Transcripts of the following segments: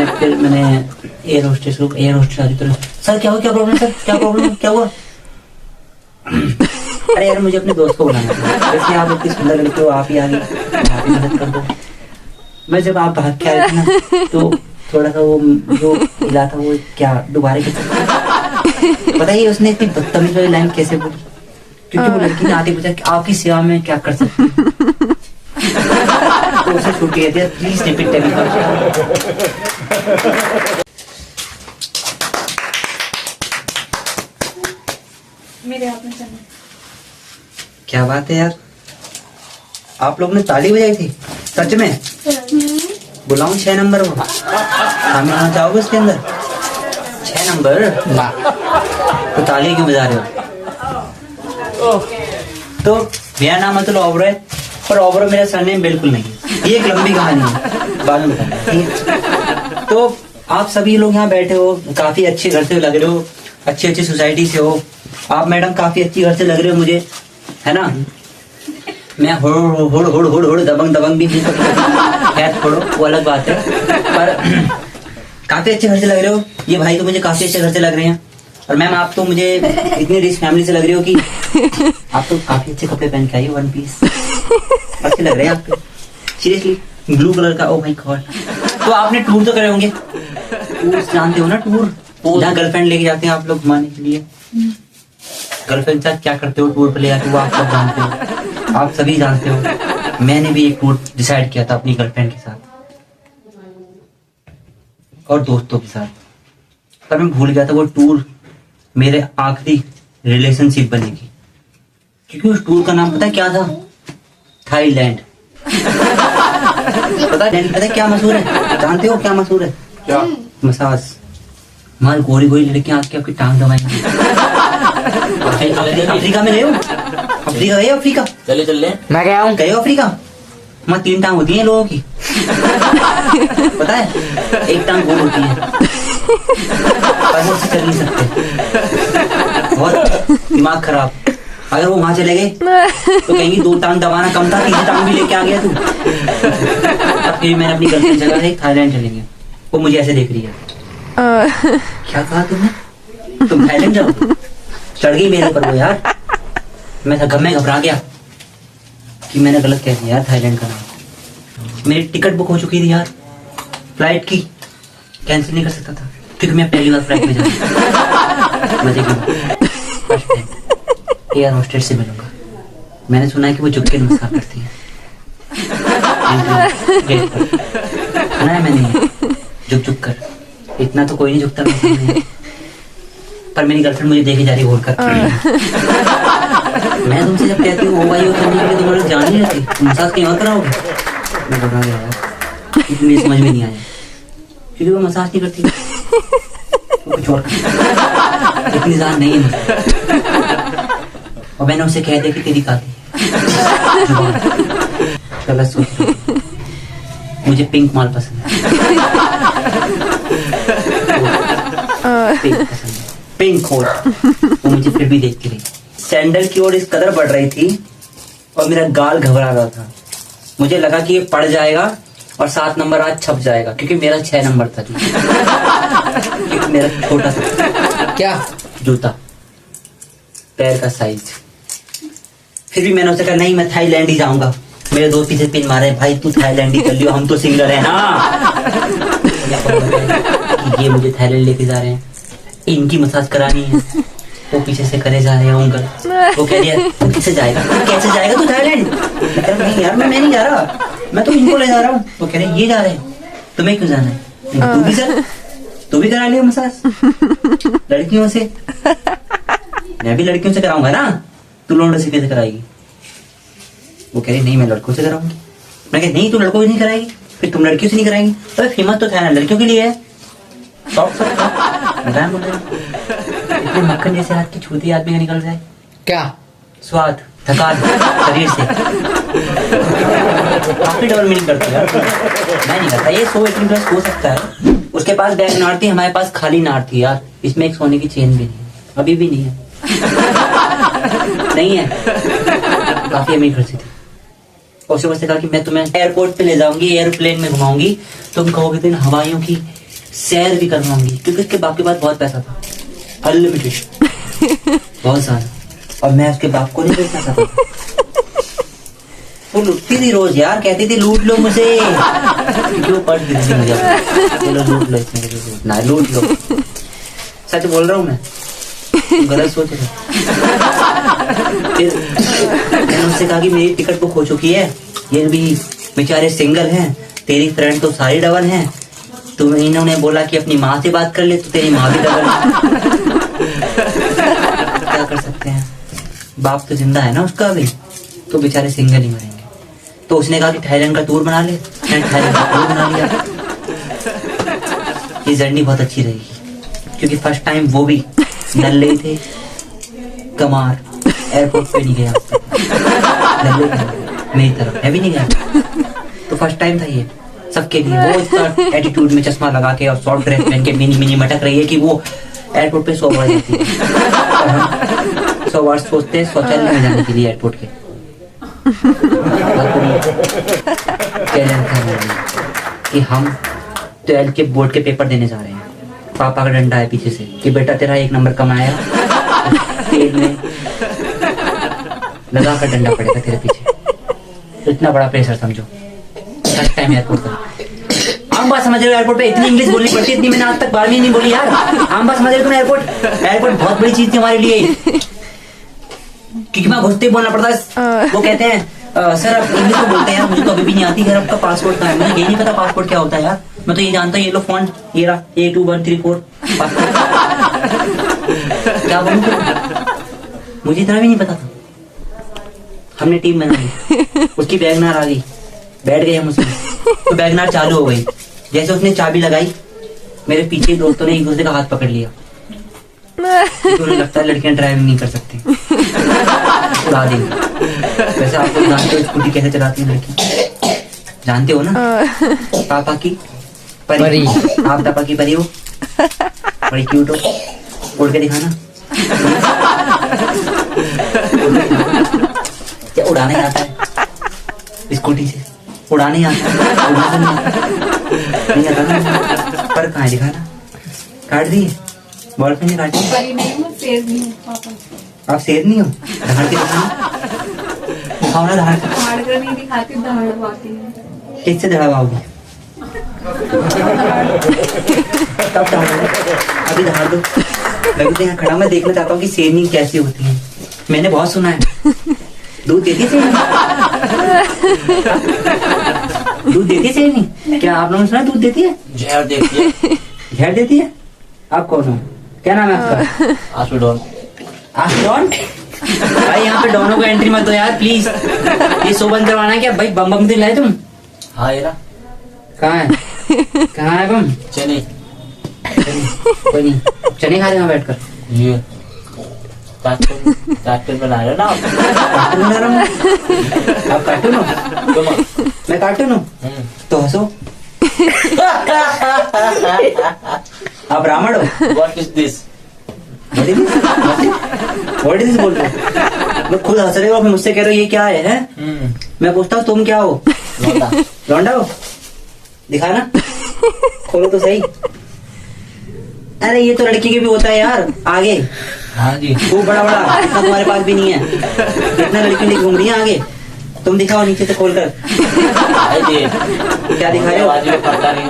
फिर मैंने air hostess को आती तो सर क्या हुआ, क्या प्रॉब्लम सर, क्या प्रॉब्लम, क्या हुआ? अरे यार मुझे अपने दोस्त को बुलाना था, वैसे आप इतनी सुंदर लड़की हो, आप ही आ गई, आप ही मदद कर दो। मैं जब आप भाग के आए थे ना तो थोड़ा सा वो जो हिला था वो क्या दोबारा पता ही उसने इतनी बदतमीज वाली लाइन कैसे बोली, क्योंकि वो लड़की ने आके पूछा कि आपकी सेवा में क्या कर सकती हूँ, तो उसे छूट गए थे। प्लीज रिपीट मेरे हाथ में चलना। क्या बात है यार, आप लोग ने ताली बजाई थी सच में? बुलाऊं 6 नंबर को, शामिल होना चाहोगे इसके अंदर? 6 नंबर ना तो ताली क्यों बजा रहे हो? तो मेरा नाम अतुल ओबरॉय, पर ओबरॉय मेरा सरनेम बिल्कुल नहीं है। ये एक लंबी कहानी है, बाद में बताऊंगा। तो आप सभी लोग यहाँ बैठे हो, काफी अच्छे घर से लग रहे हो, अच्छी अच्छी सोसाइटी से हो आप। मैडम काफी अच्छी घर से लग रहे हो मुझे, है ना? मैं हुड़ दबंग भी खैर छोड़ो, वो अलग बात है, पर काफी अच्छे घर से लग रहे हो। ये भाई तो मुझे काफी अच्छे घर से लग रहे हैं, और मैम आप तो मुझे इतनी रिच फैमिली से लग रही हो कि आप तो काफी अच्छे कपड़े पहन के आई हो, 1 पीस अच्छे लग रहे हैं आपके, सीरियसली ब्लू कलर का। Oh my God. तो आपने टूर तो करे होंगे, टूर जानते हो ना, टूर जहाँ गर्लफ्रेंड लेके जाते हैं आप लोग घुमाने के लिए। गर्लफ्रेंड के साथ क्या करते हो टूर पे ले जाते हो, आप सब जानते हो, आप सभी जानते हो। मैंने भी एक टूर डिसाइड किया था अपनी गर्लफ्रेंड के साथ और दोस्तों के साथ, पर मैं भूल गया था वो टूर मेरे आखिरी रिलेशनशिप बनेगी, क्योंकि उस टूर का नाम पता है क्या था? थाईलैंड। पता है क्या मशहूर है? जानते हो क्या मशहूर है? क्या? मसाज। हमारी गोरी गोरी लड़कियां आके आपकी टांग दबाएंगी। अफ्रीका में गए हो? अफ्रीका गए? अफ्रीका चले चल ले, मैं गया हूँ। गए हो अफ्रीका? वहाँ 3 टांग होती हैं लोगों की, पता है? एक टांग गोल होती है, पर वो चल नहीं सकते, बहुत दिमाग खराब। अगर वो वहां चले गए तो कहेंगी 2 टांग दबाना कम था, 3 टांग भी लेके आ गया तू। अब फिर मैंने अपनी गर्लफ्रेंड जगह है थाईलैंड चलेंगे, वो मुझे ऐसे देख रही है। क्या कहा तुमने? तुम थाईलैंड जाओ? चढ़ गई मेरे पर वो यार, मैं घबरा गया कि मैंने गलत कह दिया यार थाईलैंड का नाम। मेरी टिकट बुक हो चुकी थी यार, फ्लाइट की, कैंसिल नहीं कर सकता था क्योंकि मैं पहली बार फ्लाइट में जा रहा हूँ। मजे की एयर होस्टेस से मिलूंगा। मैंने सुना है कि वो झुक के नमस्कार करती है, सुना है मैंने, झुक कर। इतना तो कोई नहीं झुकता मैं, पर मेरी गर्लफ्रेंड मुझे देखे जा रही घूर कर। मैं तुमसे जब कहती हूँ वो करने के लिए तुम्हारे जान नहीं रहती, मसाज कहीं और कराओगे? मैं घबरा गया यार, मुझे समझ में नहीं आया, क्योंकि वो मसाज नहीं करती, वो कुछ और करती, इतनी जान नहीं है मुझे। और मैंने उसे कह दिया कि तेरी काती गलत सोच, मुझे पिंक माल पसंद है, पिंक पसंद है, पिंक कोट। वो मुझे फिर भी देखती रही। सैंडल की ओर इस कदर बढ़ रही थी और मेरा गाल घबरा रहा था। मुझे लगा कि ये पड़ जाएगा और 7 नंबर आज छप जाएगा, क्योंकि मेरा 6 नंबर था, क्योंकि मेरा छोटा था क्या जूता, पैर का साइज। फिर भी मैंने उसे कहा नहीं, मैं थाईलैंड ही जाऊंगा। मेरे दोस्त पीछे पिन मारे, भाई तू थाईलैंड ही कर लियो, हम तो सिंगल है ना। ये मुझे थाईलैंड लेके जा रहे हैं, इनकी मसाज करानी है, वो पीछे से करे जा रहे हैं उंगल। वो कह रही है तू किससे जाएगा, तू कैसे जाएगा तू थाईलैंड? मैं कह रहा नहीं यार, मैं नहीं जा रहा, मैं तो इनको ले जा रहा हूँ। वो कह रहे ये जा रहे हैं, तुम्हें क्यों जाना है? तू भी चल, तू भी करा लियो मसाज लड़कियों से। मैं भी लड़कियों से कराऊंगा ना, तू लोंडे से कैसे कराएगी? वो कह रही नहीं, मैं लड़कों से कराऊंगी। मैं कह नहीं, तू लड़कों से नहीं कराएगी, फिर तुम लड़कियों से नहीं कराएंगी? तो फेमस तो था ना, लड़कियों के लिए है। इतने मक्खन जैसे हाथ की छूती आदमी का निकल जाए, क्या स्वाद, थकान शरीर से। काफी डबल मीनिंग करती है, मैं नहीं करता ये। 118 प्लस हो सकता है, उसके पास बैग नार थी, हमारे पास खाली नार थी यार। इसमें एक सोने की चेन भी नहीं है, अभी भी नहीं है। नहीं है, काफी अमीर घर से थी। और उससे कहा कि मैं तुम्हें एयरपोर्ट पे ले जाऊंगी, एयरप्लेन में घुमाऊंगी, तुम कहोगे तो इन हवाइयों की सैर भी करवाऊंगी, क्योंकि उसके बाप के पास बहुत पैसा था, अनलिमिटेड, बहुत सारा, और मैं उसके बाप को नहीं देखना चाहता था। वो लूटती थी रोज यार, कहती थी लूट लो मुझे, क्योंकि वो पढ़ देती थी मुझे, चलो लूट लो, इसमें लूटना है, लूट लो। सच बोल रहा हूँ मैं, गलत सोच रहे। फिर मैंने उससे कहा कि मेरी टिकट बुक हो चुकी है, ये भी बेचारे सिंगल हैं, तेरी फ्रेंड तो सारी डबल हैं, तो इन्होंने बोला कि अपनी माँ से बात कर ले, तो तेरी माँ भी डबल है। क्या कर सकते हैं, बाप तो जिंदा है ना उसका अभी, तो बेचारे सिंगल ही मरेंगे। तो उसने कहा कि थाईलैंड का टूर बना ले, मैंने थाईलैंड का टूर बना लिया। ये जर्नी बहुत अच्छी रहेगी, क्योंकि फर्स्ट टाइम वो भी नल्ले थे, कमार, एयरपोर्ट पे नहीं गया नल्ले थे, मेरी तरफ मैं भी नहीं गया, तो फर्स्ट टाइम था ये सबके लिए। वो इसका एटीट्यूड में चश्मा लगा के और शॉर्ट ड्रेस पहन के मिनी मिनी मटक रही है कि वो एयरपोर्ट पे 100 बार जाती है, 100 बार सोचते हैं शौचालय में जाने के लिए एयरपोर्ट के। चैलेंज था कि हम 12 के बोर्ड के पेपर देने जा रहे हैं, पापा का डंडा है पीछे से कि बेटा तेरा 1 नंबर कमाया, तेल में लगा कर डंडा पड़ेगा तेरे पीछे, तो इतना बड़ा प्रेशर समझो। फर्स्ट टाइम एयरपोर्ट पर, आम बात समझ रहे हो, एयरपोर्ट पे इतनी इंग्लिश बोलनी पड़ती है, इतनी मैंने आज तक 12वीं नहीं बोली यार, आम बात समझ रहे हो तुम। एयरपोर्ट बहुत बड़ी चीज थी हमारे लिए, क्योंकि मैं घुसते ही बोलना पड़ता है। वो कहते हैं सर आप इंग्लिश में बोलते हैं यार, मुझे तो अभी भी नहीं आती। यार आपका पासपोर्ट कहाँ है, मुझे ये नहीं पता पासपोर्ट क्या होता है यार, मैं तो ये जानता हूँ ये लो फॉन्ट, ये रहा A2134 पासपोर्ट, क्या बोलूं, मुझे इतना भी नहीं पता था। हमने टीम बना ली, उसकी बैगनार आ गई, बैठ गए हम उसमें, तो बैगनार चालू हो गई। जैसे उसने चाबी लगाई, मेरे पीछे दोस्तों ने एक दूसरे का हाथ पकड़ लिया, उन्हें लगता है लड़कियां ड्राइविंग नहीं कर सकती, उड़ा देंगे। वैसे आप लोग जानते हो स्कूटी कैसे चलाती है लड़की, जानते हो ना, पापा की परी, आप पापा की परी हो, बड़ी क्यूट हो, उड़ के दिखाना। क्या उड़ाने आता है स्कूटी से, उड़ाने आता है, उड़ना तो नहीं आता ना, पर कहाँ दिखाना, काट दिए बॉयफ्रेंड ने काटी। परी नहीं हूँ, शेर नहीं हूँ पापा। आप शेर नहीं हो, दहाड़ के दिखाना, दिखाओ ना दहाड़ के। दहाड़ कर नहीं दिखाती, दहाड़वाती हूँ। किससे दहाड़वाओगी, तब दहाड़ो, अभी दहाड़ दो। लगते हैं खड़ा, मैं देखना चाहता हूँ कि शेरनी कैसी होती है। मैंने बहुत सुना है, दूध देती शेरनी, दूध देती है शेरनी, क्या आप लोगों ने सुना दूध देती है? जहर देती है। जहर देती है? आप कौन हो, क्या नाम है आपका? आशुडॉन। आशुडॉन? भाई यहाँ पे डॉनों को एंट्री मत दो यार प्लीज, ये शो बंद करवाना है क्या भाई? बम बम दिलाए तुम? हाँ ये ना, कहाँ है, कहाँ है बम? चने, कोई नहीं, चने खा रहे हैं बैठ कर। ये कार्टून बना रहे हो ना आप? कार्टून बना रहा हूँ, आप कार्टून हो? तुम? मैं कार्टून हूँ, तो हंसो। आप रावण हो? What is this? What is this बोल रहे हो? मैं खुद हंस रहे हो, फिर मुझसे कह रहे हो ये क्या है? मैं पूछता हूँ तुम क्या हो? लौंडा। लौंडा हो? दिखाना, खोलो तो सही। अरे ये तो लड़की के भी होता है यार, आगे हाँ जी, खूब बड़ा बड़ा, इतना तुम्हारे पास भी नहीं है, इतना लड़की नहीं घूम रही है आगे। तुम दिखाओ नीचे से खोल कर, क्या दिखा रहे हो? पता नहीं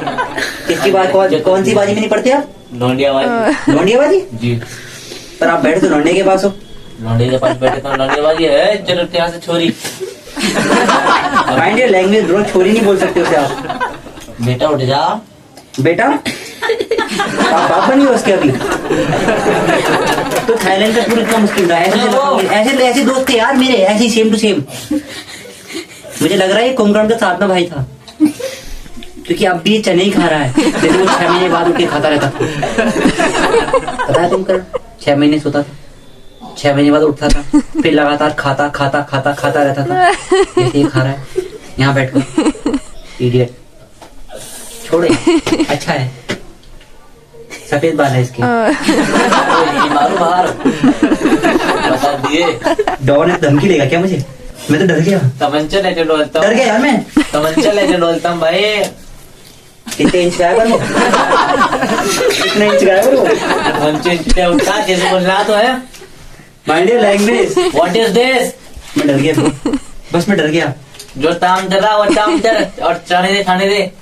किसकी बात, कौन सी बाजी में नहीं पड़ते आप? लौंडियाबाजी। लौंडियाबाजी? जी, पर आप बैठे तो लौंडे के पास हो। लौंडे के पास बैठे तो लौंडियाबाजी है। चलो यहाँ से छोरी, माइंड योर लैंग्वेज ब्रो, छोरी नहीं बोल सकते उसे आप। बेटा उठ जा। बेटा आप बाप बनी हो उसके अभी? तो थाईलैंड का टूर इतना मुश्किल रहा है, ऐसे दोस्त थे यार मेरे, ऐसे ही सेम टू सेम। मुझे लग रहा है ये कुंभकर्ण का सातवां भाई था, क्योंकि अब भी ये चने ही खा रहा है, जैसे वो 6 महीने बाद उठ के खाता रहता था। पता है तुमको, 6 महीने सोता था, 6 महीने बाद उठता था, फिर लगातार खाता खाता खाता खाता रहता था, जैसे ये खा रहा है यहाँ बैठ कर। इडियट, छोड़े, अच्छा है, सफेद बाल है इसके। मारो बाहर, बता दिए। डॉन धमकी देगा क्या मुझे? मैं तो डर गया, तमंचा लेके डोलता डर गया यार मैं। तमंचा लेके डोलता हूँ भाई। कितने इंच का है पर वो? कितने इंच का है पर वो? 1 इंच पे उठा जैसे बोल रहा तो है। Mind your language. What is this? मैं डर गया bro। बस मैं डर गया। जो ताम चल रहा वो ताम चल और खाने दे खाने दे।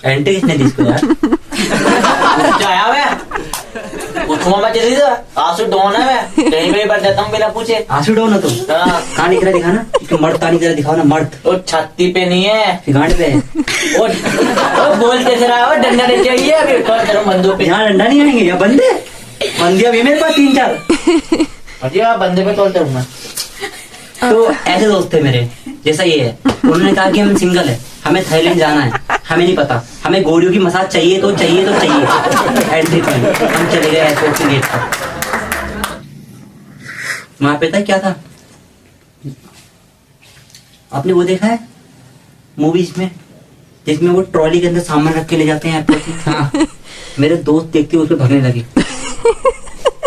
एंटी किसने दी इसको यार? जाया वे उठवा मैं चली जा आंसू डोन है मैं कहीं पे बैठ जाता हूँ बिना पूछे। आंसू डो ना तुम। हाँ। कहाँ दिख रहा है दिखाना। कि मर्द कहाँ दिख रहा है दिखाओ ना मर्द। वो छाती पे नहीं है फिर गांड पे है। वो बोल कैसे रहा है वो डंडा नहीं चाहिए अभी कौन करूँ बंदों पे। यहाँ डंडा नहीं आएंगे या बंदे बंदे अभी मेरे पास 3-4। अजी आप बंदे पे तोड़ते हूँ मैं। तो ऐसे दोस्त थे मेरे जैसा ये है। उन्होंने कहा कि हम सिंगल है हमें थाईलैंड जाना है हमें नहीं पता हमें गोरियों की मसाज चाहिए तो चाहिए तो चाहिए। एंट्री टाइम हम चले गए एयरपोर्ट के गेट पर। वहां पे था क्या था आपने वो देखा है मूवीज में जिसमें वो ट्रॉली के अंदर सामान रख के ले जाते हैं एयरपोर्ट से। हाँ मेरे दोस्त देखते हुए उस पर भगने लगे।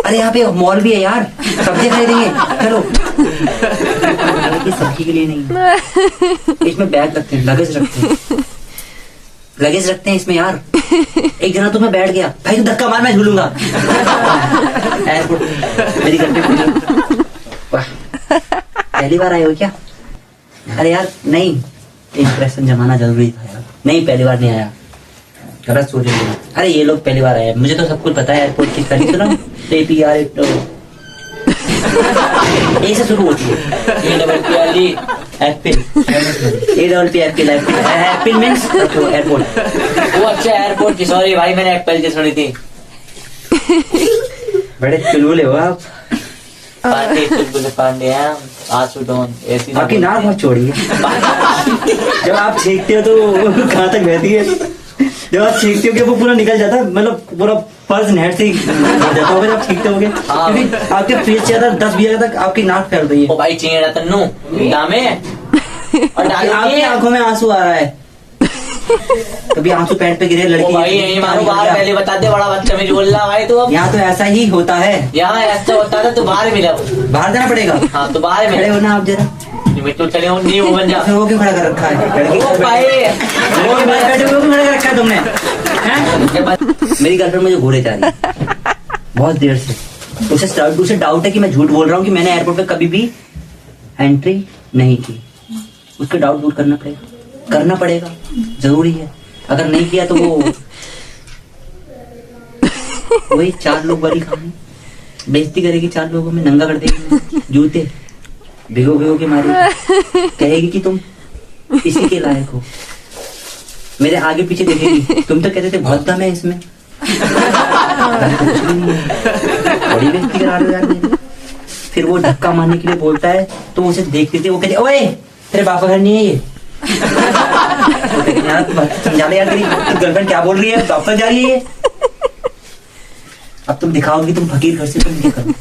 अरे यहाँ पे मॉल भी है यार सब्जी खरीदेंगे चलो। ये सब्जी के लिए नहीं इसमें बैग रखते हैं लगेज रखते हैं इसमें यार। एक जना तो मैं बैठ गया भाई तू धक्का मार मैं झूलूंगा। एयरपोर्ट मेरी गर्लफ्रेंड पहली बार आए हो क्या? अरे यार नहीं इंप्रेशन जमाना जरूरी था यार। नहीं पहली बार नहीं आया गलत सोच रही हूँ। अरे ये लोग पहली बार आए मुझे तो सब कुछ पता है एयरपोर्ट की करी सुना APR ए से शुरू होती है एप्पल एप्पल मीन्स एयरपोर्ट। वो अच्छा एयरपोर्ट की सॉरी भाई मैंने एप्पल की सुनी थी। बड़े चुलबुले हो आप। पांडे चुलबुले पांडे हैं आंसू डॉन ऐसी आपकी नाक बहुत चौड़ी है। जब आप छींकते हो तो कहाँ तक बहती है? जब आप छींकते हो वो पूरा निकल जाता है मतलब पूरा पर्स नेट से भर जाता होगा जब छींकते होगे। क्योंकि आपके फेस से 10-20 तक आपकी नाक फैल रही है। ओ भाई चिंगड़ा तन्नू दामे और आपकी आंखों में आंसू आ रहा है। कभी आंसू पैंट पे गिरे लड़की। भाई यही मारो बाहर पहले बता दे बड़ा बदतमीज बोल रहा भाई तू। अब यहाँ तो ऐसा ही होता है। यहाँ ऐसा होता था तू बाहर मिला बाहर जाना पड़ेगा। हाँ तो बाहर खड़े मिले हो ना आप जरा। तो चले हो नहीं वो बन जा। फिर वो क्यों खड़ा कर रखा है लड़की ओ भाई वो बैठे हुए क्यों खड़ा कर रखा है तुमने हैं? मेरी गर्लफ्रेंड मुझे घूरे जा रही है बहुत देर से। उसे डाउट है कि मैं झूठ बोल रहा हूँ कि मैंने एयरपोर्ट पे कभी भी एंट्री नहीं की। उसके डाउट दूर करना पड़ेगा जरूरी है। अगर नहीं किया तो वो वही 4 लोग वाली कहानी बेइज्जती करेगी 4 लोगों में नंगा कर देगी जूते भिगो के मारेगी कहेगी कि तुम इसी के लायक हो। मेरे आगे पीछे देखेगी तुम तो कहते थे बहुत दम है इसमें। बड़ी बेइज्जती करा रहे हो यार मेरी। फिर वो धक्का मारने के लिए बोलता है तो उसे देखते थे वो कहते ओए तेरे पापा घर नहीं है ये। समझा ले यार तेरी गर्लफ्रेंड क्या बोल रही है डॉक्टर जा रही है। अब तुम दिखाओगी तुम फकीर घर से तुम क्या करो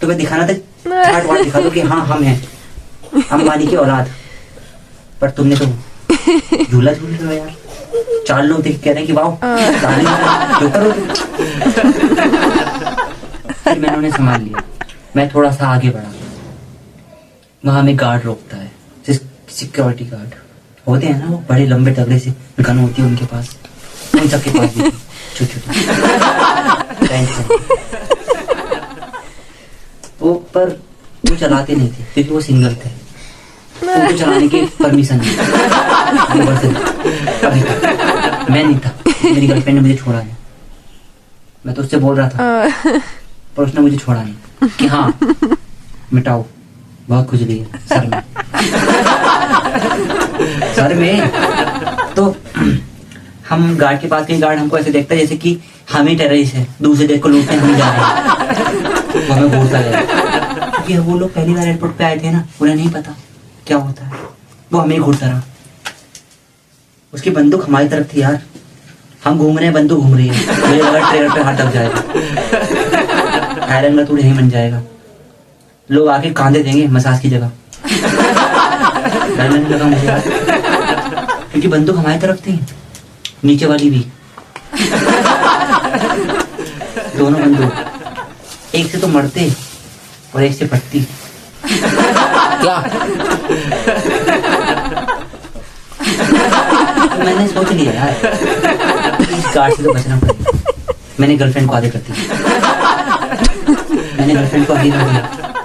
तुम्हें दिखाना था चाट वाट दिखा दो कि हाँ हम हैं अंबानी की औलाद। पर तुमने तो झूला झूल रहे हो यार। 4 लोग देख कह रहे हैं कि वाओ जो करो तुम। फिर मैंने उन्हें संभाल लिया। मैं थोड़ा सा आगे बढ़ा वहां हमें गार्ड रोकता है सिक्योरिटी गार्ड होते हैं ना वो बड़े लंबे तगड़े से गन होती है उनके पास। उन सबके पास भी छोटे वो पर वो चलाते नहीं थे क्योंकि वो सिंगल थे। उनको चलाने की परमिशन नहीं अभी तक मैं नहीं था। मेरी गर्लफ्रेंड ने मुझे छोड़ा नहीं। मैं तो उससे बोल रहा था पर उसने मुझे छोड़ा नहीं कि हाँ मिटाओ बहुत खुजली है सर में। तो हम गार्ड के पास गए। गार्ड हमको ऐसे देखता है जैसे कि हम ही टेररिस्ट है दूसरे देश को लूटने हम जा रहे हैं। वो हमें घूरता है क्योंकि वो लोग पहली बार एयरपोर्ट पे आए थे ना उन्हें नहीं पता क्या होता है। वो हमें घूरता रहा। उसकी बंदूक हमारी तरफ थी यार। हम घूम रहे हैं बंदूक घूम रही है। मुझे लगा ट्रेलर पे हाथ लग जाएगा आयरन का टूट यहीं बन जाएगा। लोग आके कांधे देंगे मसाज की जगह। डर लगने लगा मुझे यार क्योंकि बंदूक हमारी तरफ थी नीचे वाली भी दोनों बंदूक। एक से तो मरते और एक से फटती। क्या तो मैंने सोच लिया यार, इस गार्ड से तो बचना पड़ेगा। मैंने गर्लफ्रेंड को आगे कर दिया, मैंने गर्लफ्रेंड को आगे कर दिया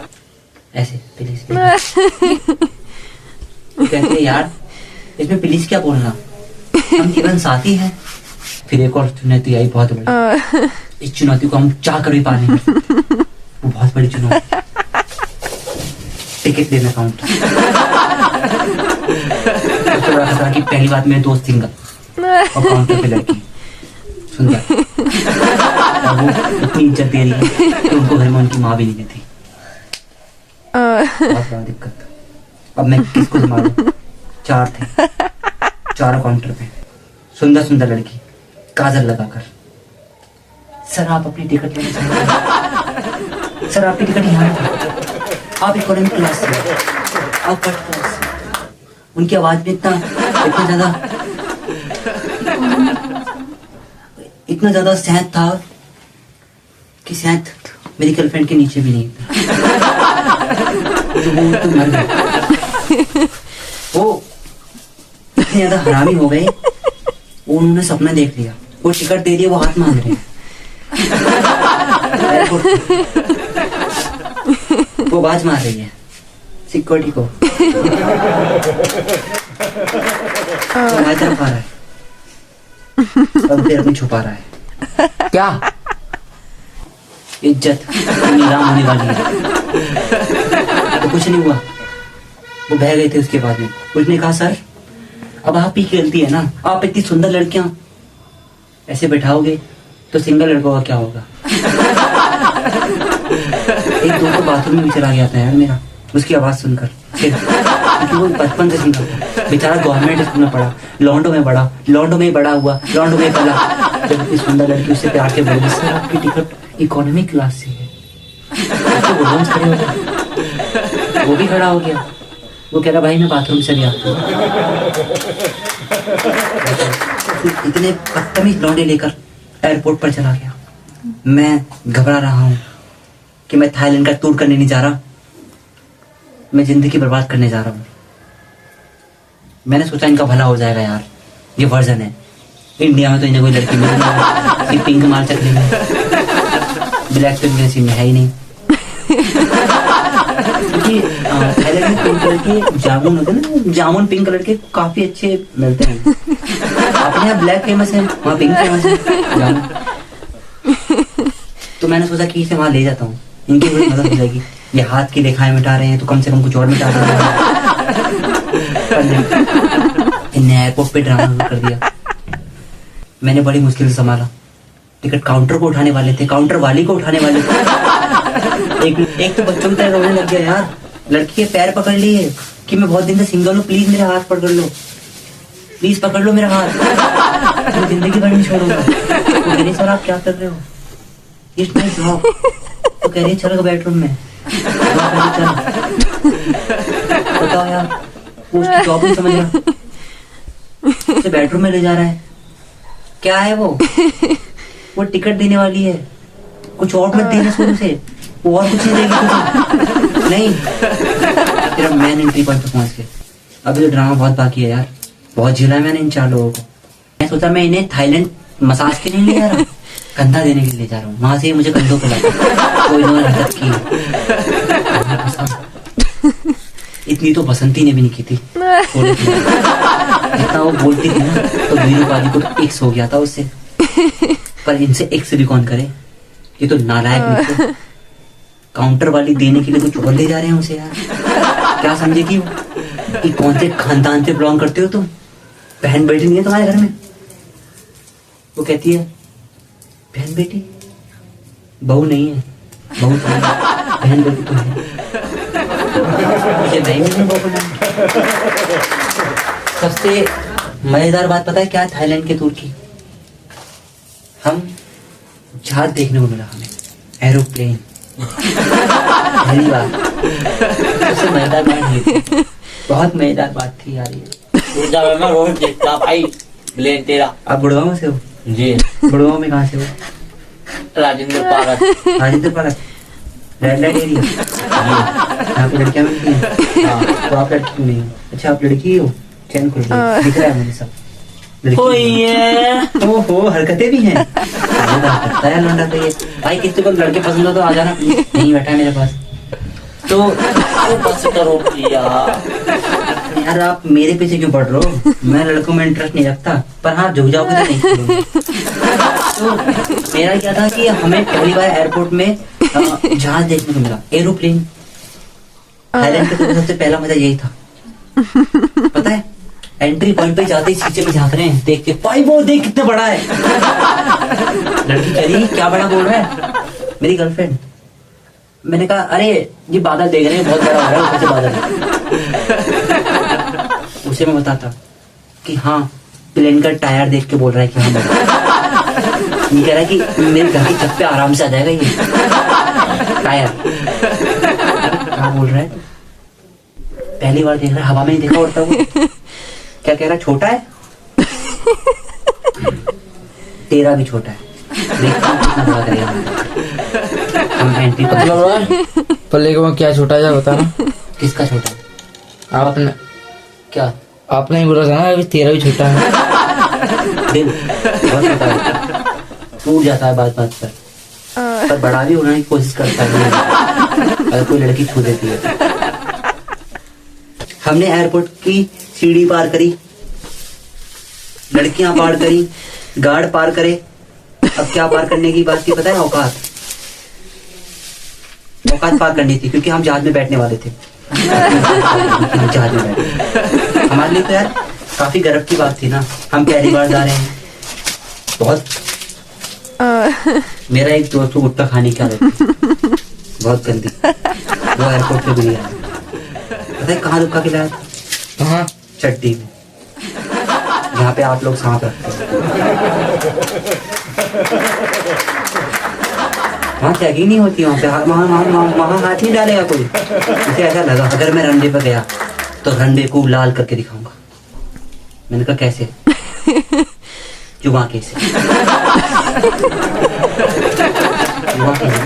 ऐसे, प्लीज। कहते हैं यार इसमें प्लीज क्या बोलना, हम जीवन साथी हैं। फिर एक और चुनौती आई बहुत बड़ी, इस चुनौती को हम चाह कर भी पा नहीं सकते। वो बहुत बड़ी चुनौती, टिकट लेना काउंटर। सबसे बड़ा खतरा कि पहली बात मेरे दोस्त सिंगल और काउंटर पे लड़की सुंदर, और वो इतनी इज्जत दे रही है कि उनको घर में उनकी माँ भी नहीं देती। बहुत बड़ा दिक्कत। अब मैं किसको संभालूं? 4 थे, चारों काउंटर पे, सुंदर सुंदर लड़की काजल लगाकर। सर आप अपनी टिकट लेना चाहेंगे? सर आपकी टिकट यहाँ है, आप इकोनॉमिक क्लास से, आप फर्स्ट क्लास से। उनकी आवाज में इतना ज्यादा सहत था कि सहत मेरी गर्लफ्रेंड के नीचे भी नहीं था। तो वो तो मर गए। वो इतने ज्यादा हरामी हो गए, वो उन्होंने सपना देख लिया, वो टिकट दे दिया, वो हाथ मांग रहे हैं। वो आवाज मार रही है सिक्योरिटी को, हमारी तरफ आ रहा है, अब फिर अपनी छुपा रहा है। क्या इज्जत नीलाम होने वाली है। तो कुछ नहीं हुआ, वो बह गए थे। उसके बाद में उसने कहा सर अब आप ही की गलती है ना, आप इतनी सुंदर लड़कियां ऐसे बैठाओगे तो सिंगल लड़कों का क्या होगा। एक दो तो बाथरूम में भी चला गया था यार मेरा, उसकी आवाज सुनकर। क्योंकि वो बचपन से सिंगल था बेचारा, गवर्नमेंट स्कूल में पढ़ा, लॉन्डो में बड़ा हुआ, लॉन्डो में पला। जब इतनी सुंदर लड़की उससे प्यार के बोली सर आपकी टिकट इकोनॉमी क्लास से है, तो खड़े हो गए, वो भी खड़ा हो गया। वो कह रहा भाई मैं बाथरूम से गया। इतने बदतमीज लौंडे लेकर एयरपोर्ट पर चला गया। मैं घबरा रहा हूँ कि मैं थाईलैंड का टूर करने नहीं जा रहा, मैं जिंदगी बर्बाद करने जा रहा हूँ। मैंने सोचा इनका भला हो जाएगा यार, ये वर्जन है। इंडिया में तो इन्हें कोई लड़की मिलेगी, पिंक माल चक लेंगे, ब्लैक तो इनके सीन में है ही नहीं। क्योंकि थाईलैंड में पिंक कलर के जामुन होते हैं ना, जामुन पिंक कलर के काफी अच्छे मिलते हैं। अपने यहाँ ब्लैक फेमस है, वहाँ पिंक फेमस है जामुन। तो मैंने सोचा कि इसे वहाँ ले जाता हूँ, इनकी बड़ी मदद हो जाएगी। ये हाथ की रेखाएं मिटा रहे हैं तो कम से कम कुछ और मिटा रहे हैं। इनने एयरपोर्ट पे ड्रामा कर दिया। मैंने बड़ी मुश्किल से संभाला। टिकट काउंटर को उठाने वाले थे, काउंटर वाली को उठाने वाले थे। एक तो बच्चों की तरह रोने लग गया यार। लड़की के पैर पकड़ लिए कि मैं बहुत दिन से सिंगल हूँ, प्लीज मेरा हाथ पकड़ लो, प्लीज पकड़ लो मेरा हाथ, मैं जिंदगी भर नहीं छोड़ूंगा। वो कह रही सर आप क्या कर रहे हो, इट्स माय जॉब। तो कह रही चलो बेडरूम में। चल बताओ यार, वो उसकी जॉब नहीं समझ रहा, उसे बेडरूम में ले जा रहा है। क्या है वो टिकट देने वाली है, कुछ और मत देना शुरू से, वो और कुछ नहीं देगी तुझे। नहीं, तेरा मैन एंट्री पॉइंट पे पहुंच गया। अभी तो ड्रामा बहुत बाकी है यार, बहुत झेला है मैंने इन 4 लोगों को। मैं सोचा मैं इन्हें थाईलैंड मसाज के लिए ले जा रहा हूँ, कंधा देने के लिए ले जा रहा हूँ। वहां से मुझे कंधों पे लगा तो इन्होंने हरकत की। इतनी तो बसंती ने भी नहीं की थी। जितना वो बोलती थी ना तो वीरूपाली को तो एक्स हो गया था उससे। पर इनसे एक्स भी कौन करे, ये तो नालायक मित्र। काउंटर वाली देने के लिए कुछ और ले जा रहे हैं उसे यार। क्या समझेगी वो कि कौन से खानदान से बिलोंग करते हो तुम, बहन बेटी नहीं है तुम्हारे घर में। वो कहती है बहन बेटी, बहू नहीं है, बहू तो है, बहन बेटी तो है। मुझे नहीं बहू बनाना। सबसे मजेदार बात पता है क्या है थाईलैंड के टूर की? हम जहाज देखने को मिला, हमें एरोप्लेन। पहली बार सबसे मजेदार बात ये थी, बहुत मजेदार बात थी यार ये। मैं रोज देखता भाई प्लेन तेरा। आप गुड़गांव से हो? जी। गुड़गांव में कहाँ से हो? Rajendra park. Rajendra park, red light area. यहाँ पे लड़कियाँ मिलती हैं। हाँ, तो आप लड़की नहीं हो? अच्छा आप लड़की हो, चैन खुल गई, दिख रहा है मुझे सब। लड़की ओहो हरकतें भी हैं। मजेदार करता है लौंडा तो ये। भाई किसी को लड़के पसंद हो तो आ जाना प्लीज, नहीं बैठा है मेरे पास। तो बस करो यार। यार आप मेरे पीछे क्यों पड़ रहे हो? मैं लड़कों में इंटरेस्ट नहीं रखता, पर हाँ झुक जाओगे तो नहीं छोड़ूंगा। तो मेरा क्या था कि हमें पहली बार एयरपोर्ट में जहाज देखने को मिला, एरोप्लेन। थाईलैंड पे तो सबसे पहला मजा यही था, पता है? एंट्री पॉइंट पे जाते ही शीशे में झांक रहे हैं, देख के भाई वो देख कितना बड़ा है। लड़की कह रही क्या बड़ा बोल रहा है? मेरी गर्लफ्रेंड। मैंने कहा अरे ये बादल देख रहे हैं बहुत बड़ा हो रहा है ऊपर से बादल। उसे मैं बताता कि हाँ प्लेन का टायर देख के बोल रहा है कि हाँ बड़ा। ये कह रहा है कि मेरे घर की छत पे आराम से आ जाएगा ये टायर। क्या बोल रहा है? पहली बार देख रहा है, हवा में नहीं देखा उड़ता हुआ। क्या कह रहा है? छोटा है? तेरा भी छोटा है, देखता हूँ कितना बड़ा करेगा। हम एंट्री पल्ले को क्या छोटा जा बता ना। किसका छोटा है? आपने क्या आपने ही बोला था ना अभी तेरा भी छोटा है। दिल बहुत छोटा है, टूट जाता है बात बात पर बड़ा भी होने की कोशिश करता है अगर कोई लड़की छू देती है। हमने एयरपोर्ट की सीढ़ी पार करी, लड़कियां पार करी, गार्ड पार करे। अब क्या पार करने की बात थी पता है? औकात। औकात पार करनी थी क्योंकि हम जहाज में बैठने वाले थे। जहाज में बैठे हमारे लिए तो यार काफी गर्व की बात थी ना, हम पहली बार जा रहे हैं। बहुत मेरा एक दोस्त को गुटखा खाने की आदत थी, बहुत गंदी। वो एयरपोर्ट पे भी आया, पता है कहाँ गुटखा खिलाया था? कहाँ? चट्टी में, जहाँ पे आप लोग सांप रखते हैं। वहाँ चेकिंग नहीं होती, वहाँ पे वहाँ हाथ नहीं डालेगा कोई। मुझे ऐसा लगा अगर मैं रनवे पर गया तो रनवे को लाल करके दिखाऊंगा। मैंने कहा कैसे? जुआ कैसे? जुआ कैसे?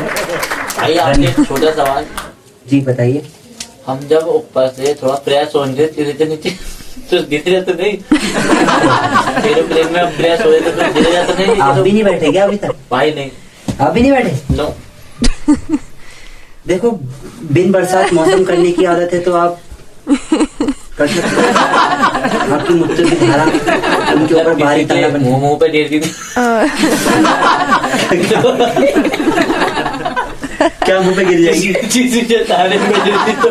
भाई आपने एक छोटा सवाल। जी बताइए। हम जब ऊपर से थोड़ा प्रेस होंगे धीरे नीचे तो गिर जाते नहीं? एरोप्लेन में हम प्रेस हो जाते तो गिर जाते नहीं? आप भी नहीं बैठे क्या अभी तक? भाई नहीं। आप भी नहीं बैठे? नो। देखो बिन बरसात मौसम करने की आदत है तो आप कर सकते हो। आपकी मूत्र की धारा उनके ऊपर भारी ताना बन मुंह पे गिर दी। क्या मुंह पे गिर जाएगी? खाने में गिरती तो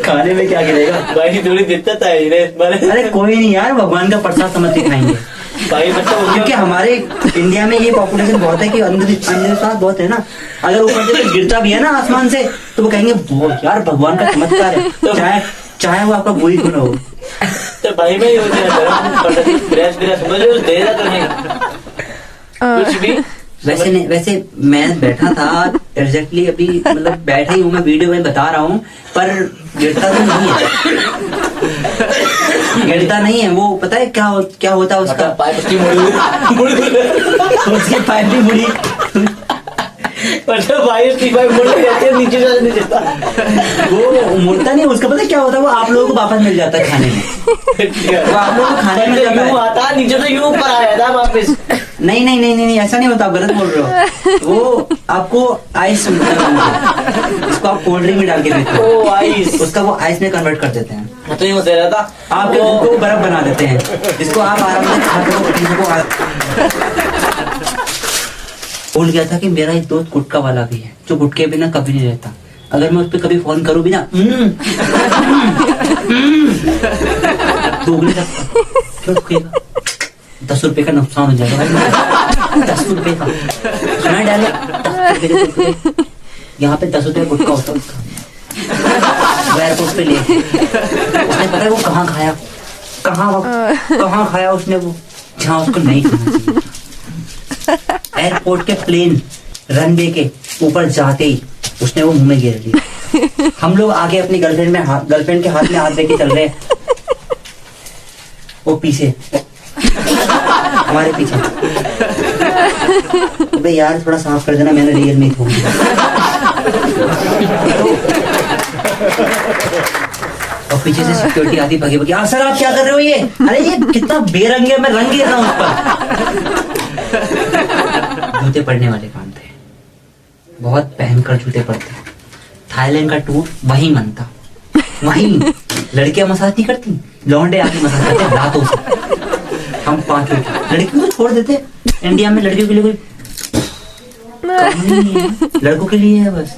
खाने में क्या गिरेगा? भाई थोड़ी दिक्कत आई रे इस बार। अरे कोई नहीं यार, भगवान का प्रसाद समझ के खाएंगे। भाई मतलब क्योंकि हमारे इंडिया में ये पॉपुलेशन बहुत है कि अंधविश्वास बहुत है ना। अगर ऊपर से गिरता भी है ना आसमान से तो वो कहेंगे वो यार भगवान का चमत्कार है, चाहे वो आपका बुरी क्यों ना हो। तो भाई मैं हो जाए प्रेस मुझे दे रहा तो नहीं कुछ भी। वैसे मैं बैठा था एग्जैक्टली अभी, मतलब बैठा ही हूँ मैं, वीडियो में बता रहा हूँ, पर गिरता तो नहीं है। गिरता नहीं है वो। पता है क्या होता है उसका? पाइप उसकी मुड़ी उसकी पाइप भी मुड़ी। मतलब भाई उसकी पाइप मुड़ जाती है, नीचे जा नहीं देता वो मुड़ता नहीं, उसका पता है क्या होता है? वो आप लोगों को वापस मिल जाता है खाने में। वो आप लोगों को खाने में मिल जाता है। आता नीचे तो यूं ऊपर आया था वापस। नहीं ऐसा नहीं होता, आप गलत बोल रहे हो। वो आपको आइस इसको आप कोल्ड ड्रिंक में डाल के देते हो, ओ आइस, उसका वो आइस में कन्वर्ट कर देते हैं। तो यूं दे रहा था आपके मुंह को बर्फ बना देते हैं, जिसको आप आराम से खा सको। भूल गया था कि मेरा एक दोस्त गुटखा वाला भी है जो गुटके बिना कभी नहीं रहता। अगर मैं उस पर कभी फोन करूं भी ना तो उगले सकता। क्यों रुकेगा? 10 रुपए का नुकसान हो जाएगा भाई। 10 रुपए का सुना डाले, 10 रुपए यहाँ पे 10 रुपए गुटखा होता है उसका। एयरपोर्ट पे ले उसने पता है वो कहाँ खाया, कहाँ खाया उसने, वो जहाँ उसको नहीं खाना चाहिए। एयरपोर्ट के प्लेन रनवे के ऊपर जाते ही उसने वो मुंह में गिर लिया। हम लोग आगे अपनी गर्लफ्रेंड के हाथ में हाथ लेके चल रहे हैं, वो पीछे हमारे पीछे। अबे यार थोड़ा साफ कर देना, मैंने रियल में थूक दिया। पीछे से सिक्योरिटी आती भागी भागी, सर आप क्या कर रहे हो ये? अरे ये कितना बेरंग है, मैं रंग गिर रहा हूँ उस पर। जूते पड़ने वाले काम थे, बहुत पहनकर जूते पड़ते। थाईलैंड का टूर वही मनता, वही लड़कियां मसाज नहीं करती, लौंडे आके मसाज करते रातों से। हम 5 लड़कियों को छोड़ देते। इंडिया में लड़कियों के लिए कोई काम नहीं है, लड़कों के लिए है बस,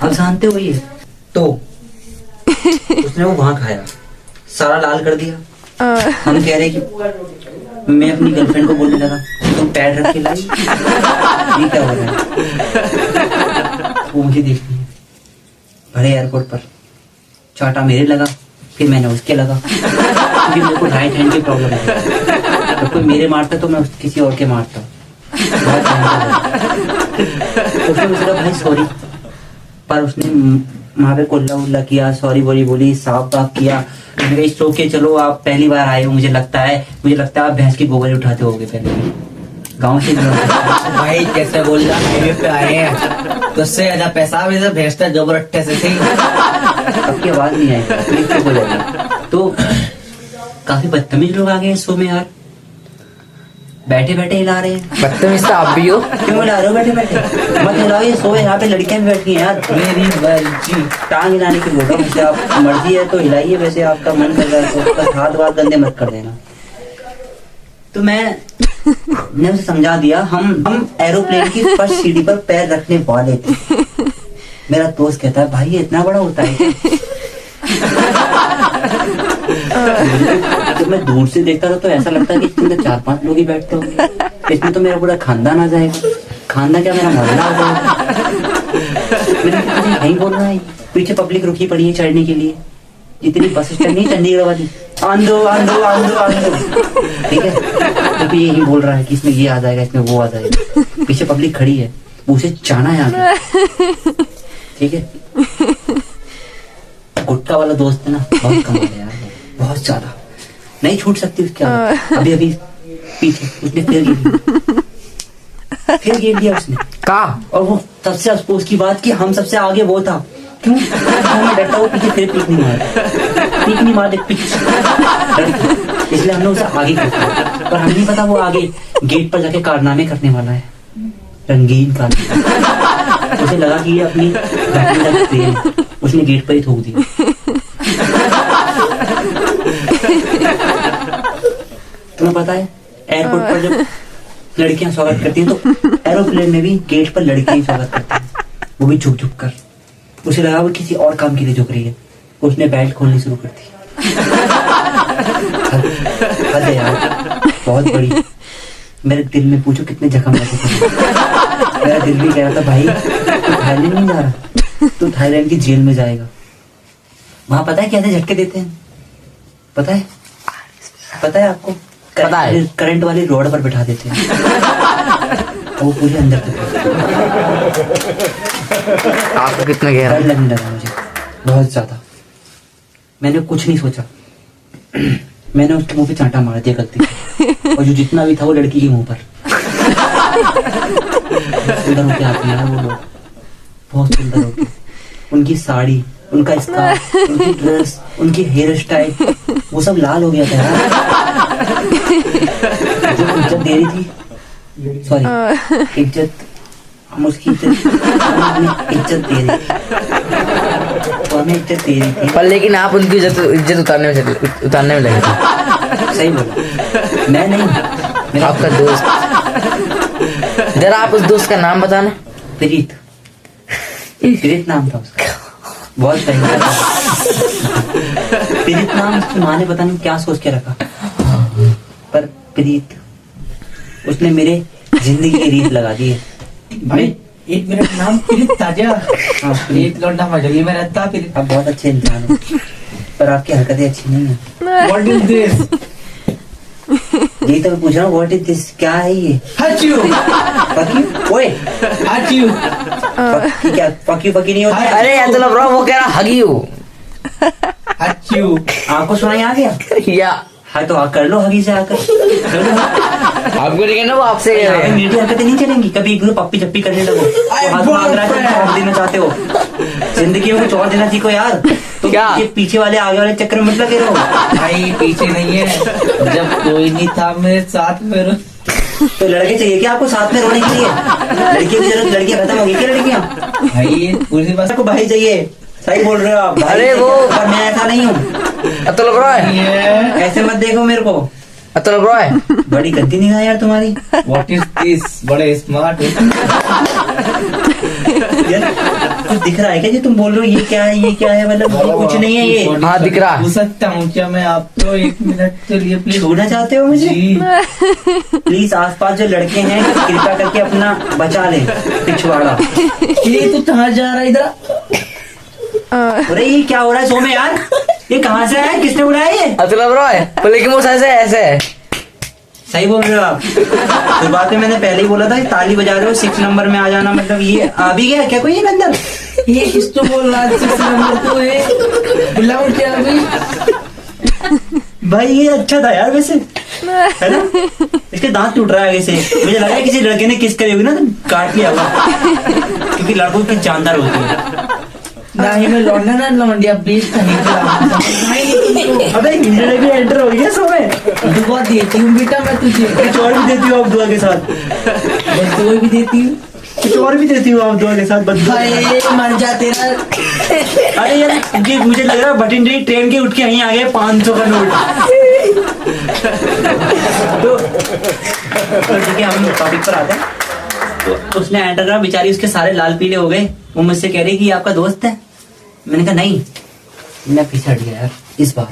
आप जानते हो ये। तो उसने वो वहां खाया, सारा लाल कर दिया। हम कह रहे कि मैं अपनी गर्लफ्रेंड को बोलने लगा तुम पैड रख के लाई, ये क्या हो रहा है? वो मुझे देखती है बड़े एयरपोर्ट पर, चाटा मेरे लगा, फिर मैंने उसके लगा, क्योंकि मेरे को राइट हैंड की प्रॉब्लम है। जब कोई मेरे मारता तो मैं किसी और के मारता। तो उसने मुझे कहा भाई सॉरी, पर उसने वहां पे कुल्ला उल्ला किया, सॉरी बोली, साफ बाफ किया। मैंने कहा इट्स ओके, चलो आप पहली बार आए हो, मुझे लगता है आप भैंस की गोबर उठाते होगे पहले गाँव से। भाई कैसे बोल रहा, हाईवे पे आए हैं तो उससे ज्यादा पैसा भी भेजता है गोबर अट्ठे से सही। आपकी आवाज नहीं आएगी, प्लीज चुप हो जाइए। तो काफी बदतमीज लोग आ गए शो में यार, बैठे बैठे हिला रहे हैं। बदतमीज तो आप भी हो। क्यों हिला रहे हो बैठे बैठे? मत हिलाओ, ये शो है, यहाँ पे लड़कियां भी बैठी हैं यार। मेरी मर्जी। टांग हिलाने की बोल रहा हूँ, आप मर्जी है तो हिलाइए, वैसे आपका मन कर रहा है तो बस हाथ वाथ गंदे मत कर देना। तो मैंने उसे समझा दिया, हम एरोप्लेन की फर्स्ट सीढ़ी पर पैर रखने वाले थे। मेरा दोस्त कहता है भाई ये इतना बड़ा होता है क्या? जब मैं दूर से देखता था तो ऐसा लगता है कि इसमें 4-5 लोग ही बैठते होंगे, इसमें तो मेरा पूरा खानदान आ जाएगा। खानदान क्या, मेरा मोहल्ला आ जाएगा। मैंने कहा तुझे नहीं बोल रहा है, पीछे पब्लिक रुकी पड़ी है चढ़ने के लिए, इतनी बस स्टैंड नहीं चंडीगढ़ वाली, आंदो। ठीक है, तो यही बोल रहा है कि इसमें ये आ जाएगा, इसमें वो आ जाएगा। पीछे पब्लिक खड़ी है, उसे जाना है आगे। ठीक है, गुटका वाला दोस्त है ना, बहुत कमाल है यार, बहुत ज्यादा, नहीं छूट सकती उसके आगे। अभी पीछे उसने फिर गेर लिया उसने कहा, और वो सबसे अफसोस की बात कि हम सबसे आगे वो था। क्यों? मैं डरता हूँ पीछे, फिर पीक नहीं मार दे पीछे, इसलिए हमने उसे आगे कर दिया। पर हमें नहीं पता वो आगे गेट पर जाके कारनामे करने वाला है, रंगीन कारनामे। उसे लगा कि ये अपनी ट्रेन, उसने गेट पर ही थूक दिया। तुम्हें पता है एयरपोर्ट पर जब लड़कियां स्वागत करती हैं तो एरोप्लेन में भी गेट पर लड़कियां ही स्वागत करती हैं, वो भी झुक कर। उसे लगा वो किसी और काम के लिए झुक रही है, उसने बेल्ट खोलनी शुरू कर दी। हद है यार, बहुत बड़ी। मेरे दिल में पूछो कितने जख्म लगे थे। मेरा दिल भी कह रहा था भाई तू थाईलैंड नहीं जा रहा, तू थाईलैंड की जेल में जाएगा। वहां पता है कैसे झटके देते हैं? पता है आपको? करंट वाली रोड पर बिठा देते हैं, वो पूरे अंदर तक। आपको कितना गहरा लगने लगा मुझे, बहुत ज्यादा। मैंने कुछ नहीं सोचा, मैंने उसके मुंह पे चांटा मार दिया गलती से, और जो जितना भी था वो लड़की के मुंह पर। सुंदर होके आती है वो लोग, बहुत सुंदर होके, उनकी साड़ी, उनका स्कार्फ, उनकी ड्रेस, उनकी हेयर स्टाइल, वो सब लाल हो गया था यार। जो इज्जत दे रही थी, सॉरी इज्जत, हम उसकी इज्जत दे रही थी। पर लेकिन आप उनकी इज्जत उतारने में लगे थे। सही बोला, मैं नहीं, मेरा आपका दोस्त। जरा आप उस दोस्त का नाम बताना। प्रीत नाम था उसका, बहुत सही था। प्रीत नाम उसकी माँ ने पता नहीं क्या सोच के रखा, पर प्रीत, उसने मेरे जिंदगी की रीत लगा दी है। भाई एक मिनट, नाम प्रीत ताजा। हाँ, प्रीत लौंडा मजली में रहता फिर। आप बहुत अच्छे इंसान हो, पर आपकी हरकतें अच्छी नहीं है। What is this? यही तो मैं पूछ रहा हूँ, व्हाट इज दिस, क्या है ये? Hurt you. ओए Hurt you. क्या फकी नहीं होता? अरे यार चलो ब्रो, वो कह रहा हग यू। Hurt you. आपको सुनाई आ गया? या हाँ तो कर लो हगी से आकर, कर लो। आपको नहीं कहना, वो आपसे कह रहे हैं। मेरी हरकतें नहीं चलेंगी, कभी पप्पी चप्पी करने लगो, वो हाथ मांग रहा है, आप देना चाहते हो। जिंदगी में कुछ और देना सीखो यार। तो क्या? ये पीछे वाले आगे वाले चक्कर में मत लगे रहो। भाई पीछे नहीं है, जब कोई नहीं था मेरे साथ में। तो लड़के चाहिए क्या आपको साथ में रोने के लिए? लड़कियों की जरूरत, लड़कियां खत्म हो गई क्या लड़कियां? भाई पूरी बात आपको भाई चाहिए, सही बोल रहे हो आप। भाई अरे चाहिए, वो- पर मैं ऐसा नहीं हूँ। अतुल ब्रो है, ऐसे मत देखो मेरे को। अतुल ब्रो है। बड़ी गंदी निगाह यार तुम्हारी। What is this? बड़े स्मार्ट है। यार कुछ दिख रहा है क्या? जी तुम बोल रहे हो ये क्या है, ये क्या है? मतलब ये कुछ नहीं है ये। हाँ दिख रहा। पूछ सकता हूँ क्या मैं आपको 1 मिनट के लिए प्लीज? छूना चाहते हो मुझे? जी प्लीज आसपास जो लड़के हैं कृपया करके अपना बचा ले पिछवाड़ा। ये तू कहाँ जा रहा है इधर? अरे ये क्या हो रहा है सो में यार? ये कहाँ से आया? किसने उड़ाया ये? अतुल ब्रो है, लेकिन वो ऐसे है। सही बोल रहे हो आप। शुरुआत में मैंने पहले ही बोला था कि ताली बजा रहे हो 6 नंबर में आ जाना, मतलब ये आ भी गया क्या कोई अंदर? ये किस तो बोल रहा है 6 नंबर तो है, बुलाओ क्या अभी? भाई ये अच्छा था यार वैसे, है ना? इसके दांत टूट रहा है आगे से। मुझे लगा है किसी लड़के ने किस करी होगी ना, तो काट लिया होगा, क्योंकि लड़कों की जानदार होती है। नहीं मैं लौंडा ना लौंडिया प्लीज कहीं तो। अबे इंडिया भी एंटर हो गया सो में। दुआ देती हूँ बेटा मैं तुझे, कुछ और भी देती हूँ आप दुआ के साथ। बस दुआ भी देती हूँ। कुछ और भी देती हूँ आप दुआ के साथ बदला। भाई मर जा तेरा। अरे यार ये मुझे लग रहा है भटिंडे ट्रेन के उठ के यहीं आ गए 500 का नोट। तो ठीक है, हम टॉपिक पर आते हैं। तो उसने एंटर करा, बेचारी उसके सारे लाल पीले हो गए। वो मुझसे कह रही कि ये आपका दोस्त है। मैंने कहा नहीं। मैं पीछे हट गया यार इस बार।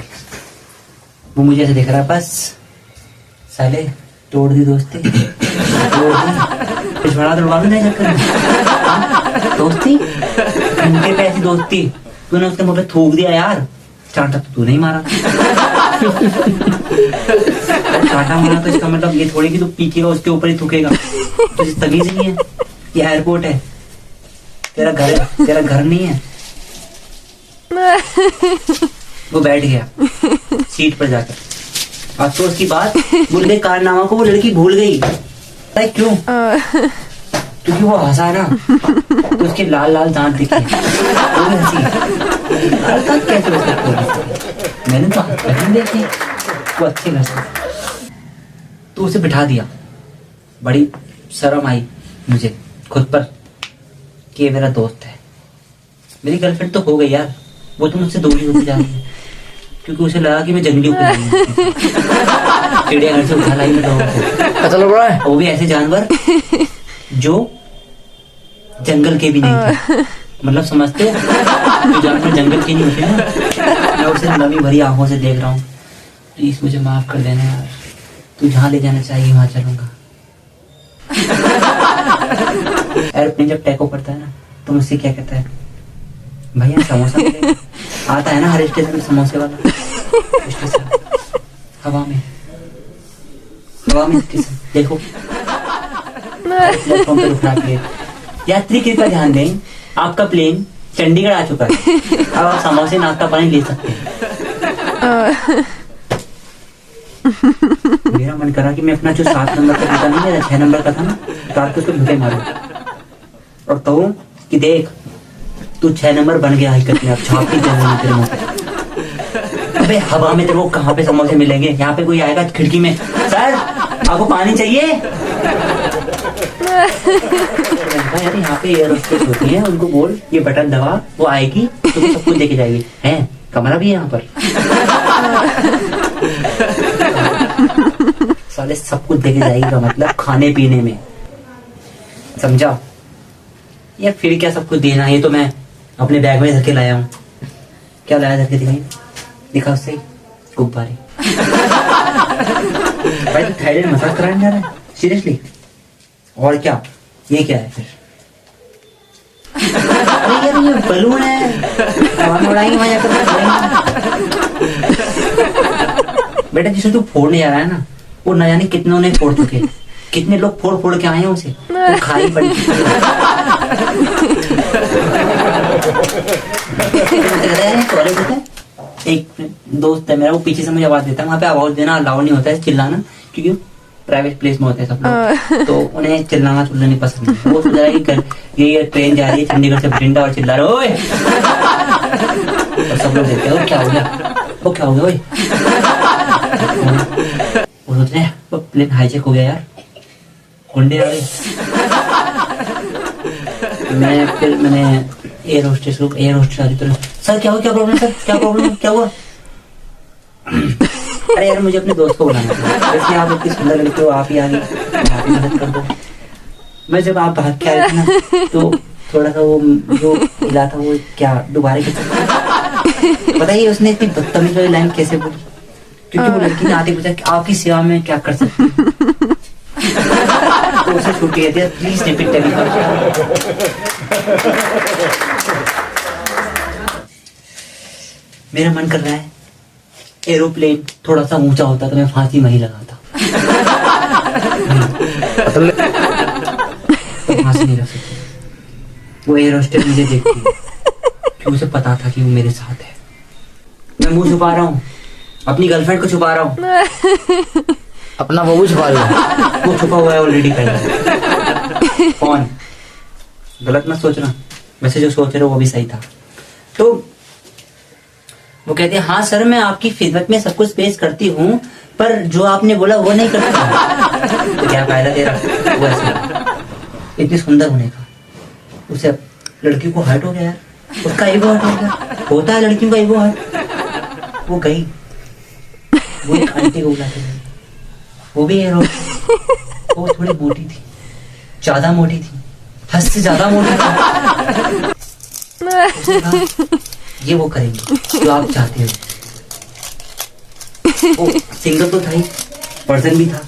वो मुझे ऐसे देख रहा है, बस साले तोड़ दी दोस्ती, तोड़ दी पिछवाड़ा तोड़वा दो नहीं चक्कर में। दोस्ती घंटे पे ऐसी दोस्ती, तूने उसके मुंह पे थूक दिया यार। चांटा तो तू नहीं मारा। चांटा मारा तो इसका मतलब ये थोड़ी कि तू पीकेगा उसके ऊपर ही थूकेगा। तुझे तमीज नहीं है, ये एयरपोर्ट है, तेरा घर नहीं है। वो बैठ गया सीट पर जाकर। अफसोस की बात, बुल्ले कारनामा को वो लड़की भूल गई। पता है क्यों? क्योंकि वो हंसा ना तो उसके लाल लाल दांत दिखे। वो भी हंसी। लाल दांत कैसे हो सकते हैं? मैंने तो नहीं देखे। वो अच्छे लगे तो उसे बिठा दिया। बड़ी शर्म आई मुझे खुद पर कि ये मेरा दोस्त है। मेरी गर्लफ्रेंड तो हो गई यार, वो तो मुझसे दूरी होती जा रही है, क्योंकि उसे लगा कि मैं जंगली चिड़ियाघर से उठा लाई मैं लोगों को। वो भी ऐसे जानवर जो जंगल के भी नहीं थे। मतलब समझते हो, जो जानवर जंगल के नहीं होते ना। मैं उसे नमी भरी आंखों से देख रहा हूँ। प्लीज मुझे माफ कर देना यार, तू जहाँ ले जाना चाहिए वहां चलूंगा। एयरप्लेन जब टेक ऑफ करता है ना तो मुझसे क्या कहता है, भैया समोसा मिलेगा? आता है ना हर स्टेशन में समोसे वाला स्टेशन, हवा में स्टेशन देखो। प्लेटफॉर्म पर उठा के यात्री कृपया ध्यान दें, आपका प्लेन चंडीगढ़ आ चुका है, अब आप समोसे नाश्ता पानी ले सकते हैं। मेरा मन करा कि मैं अपना जो 7 नंबर का जूता नहीं है 6 नंबर का था ना, रात को उसको भूखे मारूं और कहूं कि देख तू 6 नंबर बन गया हकीकत में, अब छाप ही देना तेरे मुंह पे। अबे हवा में तेरे को कहाँ पे समोसे मिलेंगे? यहाँ पे कोई आएगा खिड़की में, सर आपको पानी चाहिए? यार यहाँ पे एयर होस्टेस होती है, उनको बोल ये बटन दबा, वो आएगी तुमको सब कुछ देके जाएगी। है कमरा भी है यहाँ पर। साले सब कुछ देके जाएगी का मतलब खाने पीने में, समझा? या फिर क्या सब कुछ देना? ये तो मैं अपने बैग में धर के लाया हूँ। क्या लाया धर के दिखाई? दिखा उससे गुब्बारे। भाई तो थाईलैंड मसाज कराने जा रहा है सीरियसली? और क्या ये क्या है फिर? अरे यार ये बलून है, हवा में उड़ाएंगे वहां जाकर। बेटा जिसे तू फोड़ने जा रहा है ना, वो न जाने कितनों ने फोड़ चुके, कितने लोग फोड़ फोड़ के आए हैं उसे, वो खाई पड़ी। एक दोस्त है मेरा, वो पीछे से मुझे आवाज देता है, वहां पे आवाज देना अलाउ नहीं होता है, चिल्लाना, क्योंकि प्राइवेट प्लेस में होते हैं सब लोग, तो उन्हें चिल्लाना नहीं पसंद है। वो सोच रहा है कि ये ट्रेन जा रही है चंडीगढ़ से बठिंडा और चिल्ला रहे ओए, और सब लोग देखते हैं क्या हो गया, वो क्या हो गया ओए। वो सोच रहे हैं वो प्लेन हाईजैक हो गया यार, गुंडे आ गए। मैंने एयर होस्टेस आ रही तो सर क्या हुआ, क्या प्रॉब्लम सर, क्या प्रॉब्लम, क्या हुआ। अरे यार मुझे अपने दोस्त को बुलाना था, वैसे आप इतनी सुंदर लड़की हो, आप ही आ गई, आप ही मदद कर दो। मैं जब आप भाग के आ रही थी ना तो थोड़ा सा वो जो हिला था वो क्या दोबारा की बताइए उसने इतनी बदतमीज वाली लाइन कैसे बोली, क्योंकि वो लड़की ने आते पूछा कि आपकी सेवा में क्या कर सकती हूँ, तो उसे छूट गया था प्लीज रिपीट मेरा मन कर रहा है एरोप्लेन थोड़ा सा ऊंचा होता तो मैं फांसी वहीं लगाता। तो फांसी नहीं लग सकती। वो एयर होस्टेस मुझे देखती है कि उसे पता था कि वो मेरे साथ है। मैं मुंह छुपा रहा हूँ, अपनी गर्लफ्रेंड को छुपा रहा हूँ, अपना वो छुपा लिया, वो छुपा हुआ है ऑलरेडी पहले। कौन? गलत मत सोचना, वैसे जो सोच रहे हो वो भी सही था। तो वो कहते हैं हाँ सर मैं आपकी खिदमत में सब कुछ पेश करती हूँ, पर जो आपने बोला वो नहीं करती। तो क्या फायदा तेरा वो ऐसे इतनी सुंदर होने का, उसे लड़की को हर्ट हो गया यार, उसका ईगो हर्ट हो गया, होता है लड़कियों का ईगो हर्ट। वो गई, वो एक आंटी को बुलाते गई, वो भी एयर होस्टेस, वो थोड़ी मोटी थी, ज्यादा मोटी थी, हद से ज्यादा मोटी थी। ये वो करेंगे जो आप चाहते हो। वो सिंगर तो था ही, पर्सन भी था,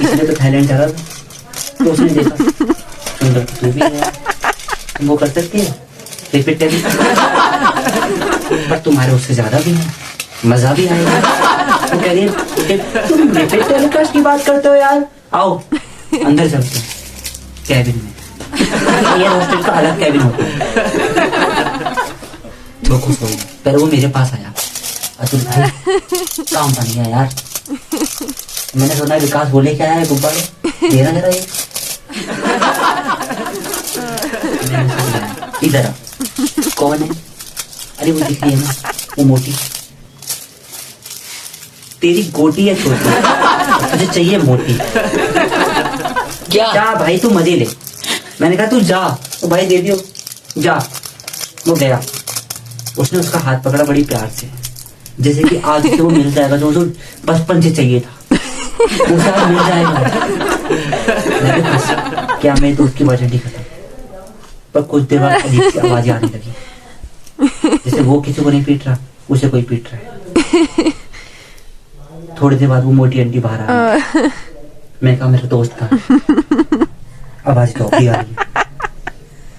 इसलिए तो थाईलैंड जा रहा था। तो उसने देखा सुंदर तो भी है, तुम वो कर सकती है रिपीट भी, पर तुम्हारे उससे ज्यादा भी है, मजा भी आएगा। वो कह रही है तुम रिपीट टेलीकास्ट की बात करते हो यार, आओ अंदर चलते हैं कैबिन में। एयर होस्टेस का अलग कैबिन होता है। वो खुश हो गई, पर वो मेरे पास आया, अतुल भाई काम बन गया यार, मैंने सुना विकास बोले क्या है गुब्बारे देना जरा ये। इधर आ, कौन है? अरे वो दिख रही है ना, वो मोटी, तेरी गोटी है छोटी, तुझे चाहिए मोटी। क्या जा भाई तू मजे ले। मैंने कहा तू जा, तो भाई दे दियो जा। वो गया, उसने उसका हाथ पकड़ा बड़ी प्यार से, जैसे कि आज से वो मिल जाएगा जो उसे बचपन से चाहिए था, उसे आज मिल जाएगा। मैं बस क्या मेरे दोस्त की बजट ही खत्म। पर कुछ देर बाद अजीब सी आवाजें आने लगी, जैसे वो किसी को नहीं पीट रहा, उसे कोई पीट रहा है। थोड़ी देर बाद वो मोटी आंटी बाहर आ गई। मैं कहा मेरा दोस्त का आवाज तो आ रही है,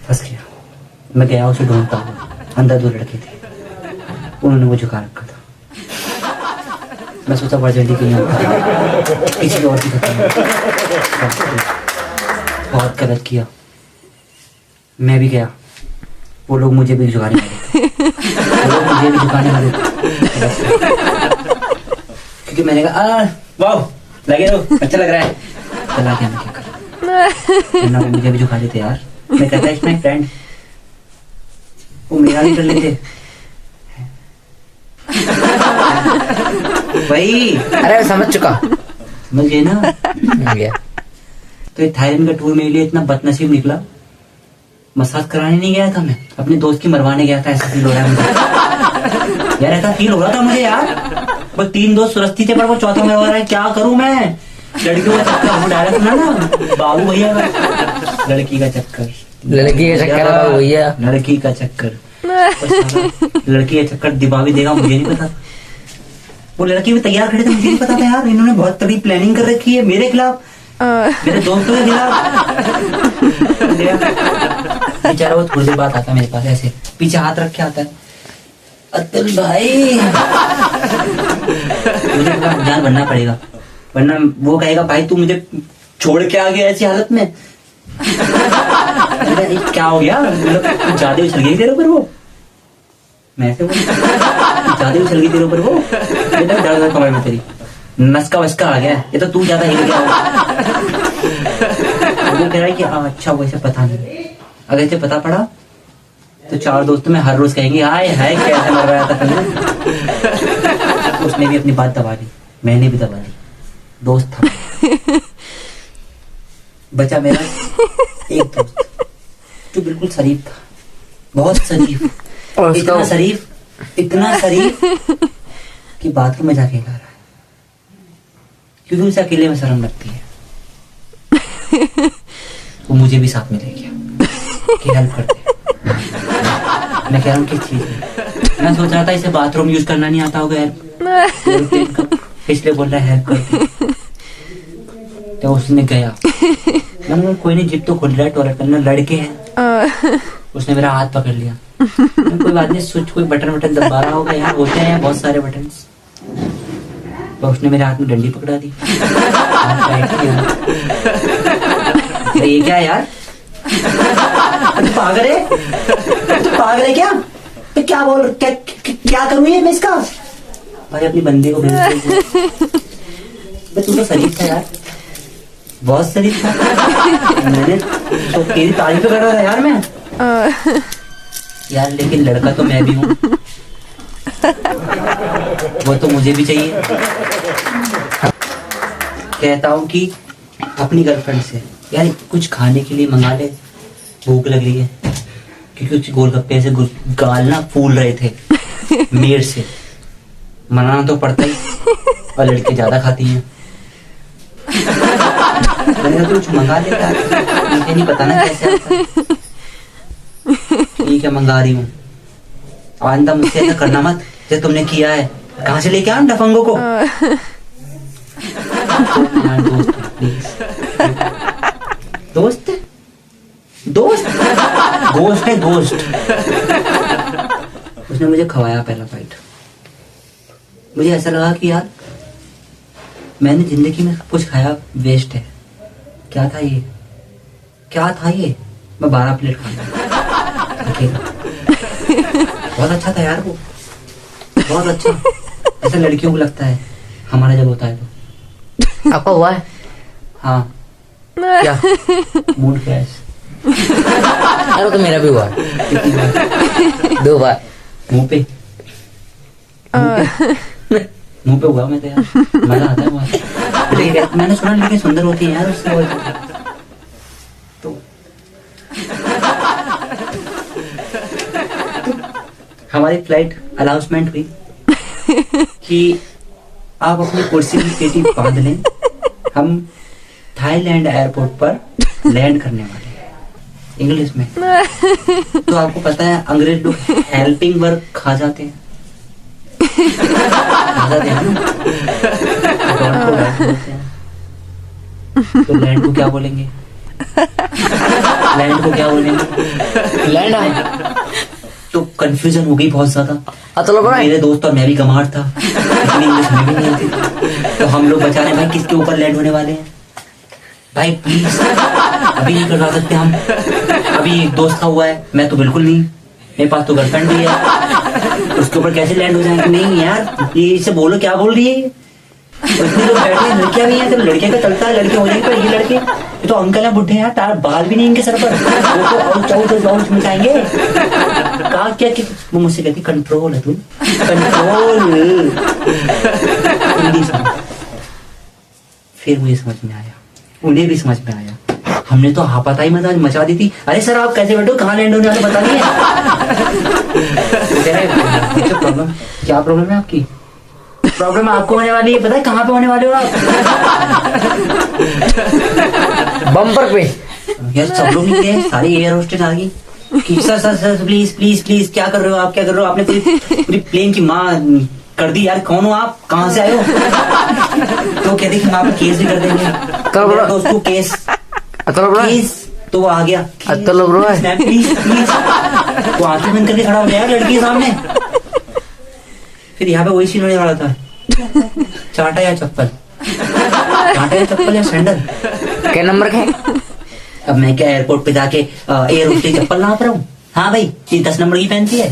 फंस गया। मैं गया उसे ढूंढता हूँ, अंदर दो लड़के थे, उन्होंने वो झुका रखा था। मैं सोचा वर्जेंटी के लिए किसी और की बहुत गलत किया। मैं भी गया, वो लोग मुझे भी झुकाने वाले थे, क्योंकि मैंने कहा वाह लगे रहो अच्छा लग रहा है, चला गया। मैं क्या करूं, वो मुझे भी झुका देते यार। मैं कहता इट्स माय फ्रेंड, वो मेरा भी कर लेते भाई। अरे समझ चुका, समझ गए ना। गया तो ये थाईलैंड का टूर मेरे लिए इतना बदनसीब निकला। मसाज कराने नहीं गया था मैं, अपने दोस्त की मरवाने गया था। ऐसा फील हो रहा है मुझे यार, ऐसा फील हो रहा था मुझे यार। वो 3 दोस्त सुरस्ती थे पर वो चौथा मरवा रहा है, क्या करूं मैं। लड़कियों का चक्कर, वो डायरेक्ट सुना ना बाबू भैया का, लड़की का चक्कर, लड़की का चक्कर भैया, लड़की का चक्कर, लड़की का चक्कर दिबा भी देगा मुझे नहीं पता। वो लड़की भी तैयार खड़े थे, मुझे नहीं पता था यार। इन्होंने बहुत तगड़ी प्लानिंग कर रखी है मेरे खिलाफ, मेरे दोस्तों के खिलाफ। बेचारा वो थोड़ी देर बाद आता मेरे पास, ऐसे पीछे हाथ रख के आता है, अतुल भाई मुझे ध्यान बनना पड़ेगा, वरना वो कहेगा भाई तू मुझे छोड़ के आ गया ऐसी हालत में। क्या हो गया, मतलब ज्यादा उछल गई तेरे ऊपर वो। मैं ऐसे ज्यादा उछल गई तेरे ऊपर वो, दर्द कमर में तेरी। नस्का वस्का आ गया है। ये तो तू ज्यादा हिल गया वो कह रहा है कि अच्छा वैसे पता नहीं, अगर इसे पता पड़ा तो 4 दोस्त में हर रोज कहेंगे हाय हाय कैसे मर रहा था कल। तो उसने भी अपनी बात दबा ली, मैंने भी दबा ली, दोस्त था। बचा मेरा एक दोस्त जो बिल्कुल शरीफ था, बहुत शरीफ, इतना शरीफ कि बाथरूम में जाके ला रहा है क्योंकि उसे अकेले में शर्म लगती है। वो मुझे भी साथ में ले गया कि हेल्प कर दे। मैं कह रहा हूँ किस चीज में, मैं सोच रहा था इसे बाथरूम यूज करना नहीं आता होगा यार, इसलिए बोल रहा है हेल्प कर दे। तो उसने गया, मैंने कोई नहीं, जिप तो खुल रहा है टॉयलेट करना, लड़के हैं। उसने मेरा हाथ पकड़ लिया, कोई बात नहीं, स्विच कोई बटन दबा रहा होगा, यहाँ होते हैं बहुत सारे बटन। तो उसने मेरे हाथ में डंडी पकड़ा दी। ये क्या है यार, तू पागल है, पागल है क्या? तो क्या बोल, क्या करूँ ये मैं इसका? भाई अपनी बंदे को भेज तू तो शरीफ था यार, बहुत शरीफ था। मैंने तो तेरी तारीफ कर रहा था यार मैं यार, लेकिन लड़का तो मैं भी हूँ, वो तो मुझे भी चाहिए। कहता हूँ कि अपनी गर्लफ्रेंड से यार कुछ खाने के लिए मंगा ले, भूख लग रही है, क्योंकि कुछ गोलगप्पे से गाल ना फूल रहे थे मेर से, मनाना तो पड़ता ही, और लड़के ज्यादा खाती हैं। मैंने कुछ मंगा लेता, मुझे नहीं पता ना कैसे आता है। ठीक है मंगा रही हूँ, आइंदा मुझसे ऐसा करना मत जैसे तुमने किया है। कहाँ से लेके आया डफंगों को? दोस्त दोस्त गोश्त है गोश्त। उसने मुझे खवाया पहला बाइट, मुझे ऐसा लगा कि यार मैंने जिंदगी में सब कुछ खाया वेस्ट है। क्या था ये, क्या था ये? मैं 12 प्लेट खाया अकेला। बहुत अच्छा था यार वो, बहुत अच्छा। ऐसा लड़कियों को लगता है हमारा जब होता है तो। आपका हुआ है? हाँ क्या? Mood fresh. अरे तो मेरा भी हुआ है। 2 बार मुंह पे मुंह पे हुआ मैं तो यार, मजा आता है वहाँ। मैंने सुना लेकिन सुंदर होती है यार उससे। तो हमारी फ्लाइट अनाउंसमेंट हुई कि आप अपनी कुर्सी की पेटी बांध लें, हम थाईलैंड एयरपोर्ट पर लैंड करने वाले हैं। इंग्लिश में तो आपको पता है अंग्रेज लोग हेल्पिंग वर्क खा जाते हैं, तो लैंड को क्या बोलेंगे? लैंड को क्या बोलेंगे? लैंड तो कंफ्यूजन हो गई बहुत ज्यादा। मेरे दोस्त और मैं भी गंवार था, इतनी इंग्लिश में भी नहीं आती। तो हम लोग बचा रहे भाई किसके ऊपर लैंड होने वाले हैं। भाई प्लीज अभी नहीं करवा सकते हम, अभी एक दोस्त का हुआ है, मैं तो बिल्कुल नहीं, मेरे पास तो गर्लफ्रेंड भी है, उसके ऊपर कैसे लैंड हो जाएंगे? नहीं यार ये इसे बोलो क्या बोल रही है ये। इतने लोग बैठे हैं, लड़कियां भी हैं, तो लड़के का चलता है, लड़के हो जाएंगे। पर ये लड़के ये तो अंकल है बुढ़े हैं, तार बाल भी नहीं इनके सर पर, वो तो आउच मचाएंगे। कहा क्या कि वो मुझसे कहती कंट्रोल है तू, कंट्रोल। हिंदी समझ, फिर मुझे समझ में आया, उन्हें भी समझ में आया। हमने तो हापाताई मचा दी थी। अरे सर आप कैसे बैठो, कहाँ लैंड होने वाले बता दिए। प्रॉब्लम क्या, प्रॉब्लम है आपकी? प्रॉब्लम आपको होने वाली है, पता है कहाँ पे होने वाले हो आप? बम्पर पे। यार सब लोग निकले, सारी एयर होस्टेस आ गई कि sir sir sir please please please क्या कर रहे हो आप, क्या कर रहे हो? आपने पूरी प्लेन की माँ कर दी यार। कौन हो आप, कहाँ से आए हो? तो कहते कि हम आप केस भी कर देंगे। दोस्तों केस तो वो आ गया प्लीज प्लीज। वो आंखें बंद करके खड़ा हो गया यार लड़की के सामने। फिर यहाँ पे वही सीन होने वाला था, चाटा या चप्पल, चाटा या चप्पल या सैंडल, क्या नंबर का है? अब मैं क्या एयरपोर्ट पे जाके एयर होस्टेस चप्पल ना पर हूँ? हाँ भाई ये 10 नंबर की पहनती है।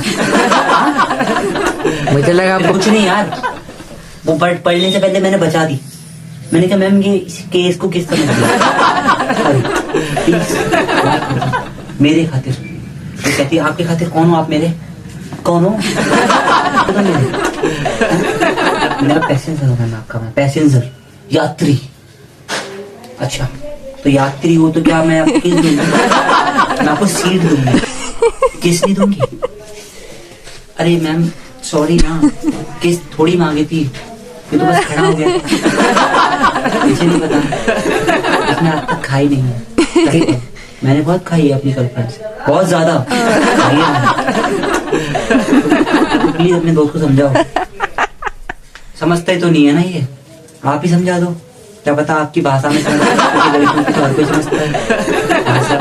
मुझे लगा कुछ नहीं यार, वो पढ़ने से पहले मैंने बचा दी। मैंने कहा मैम ये इस केस को किस समझ लिया, सॉरी प्लीज मेरे खातिर। तो कहती है आपके खातिर कौन हो आप, मेरे कौन हो? तो मेरे मेरा पैसेंजर होगा ना आपका, मैं पैसेंजर यात्री। अच्छा तो यात्री हो तो क्या मैं आपको किस दूंगी? मैं आपको सीट दूंगी, किस नहीं दूंगी? अरे मैम सॉरी ना, किस थोड़ी मांगी थी, ये तो बस खड़ा हो गया, मुझे नहीं पता, इसने आज तक खाई नहीं है। मैंने बहुत खाई है अपनी गर्लफ्रेंड से, बहुत ज्यादा खाई है। तो प्लीज अपने दोस्त को समझाओ, समझते तो नहीं है ना ये, आप ही समझा दो। क्या पता आपकी भाषा में समझ, क्योंकि लड़कियों की तो हर कोई समझता है भाषा,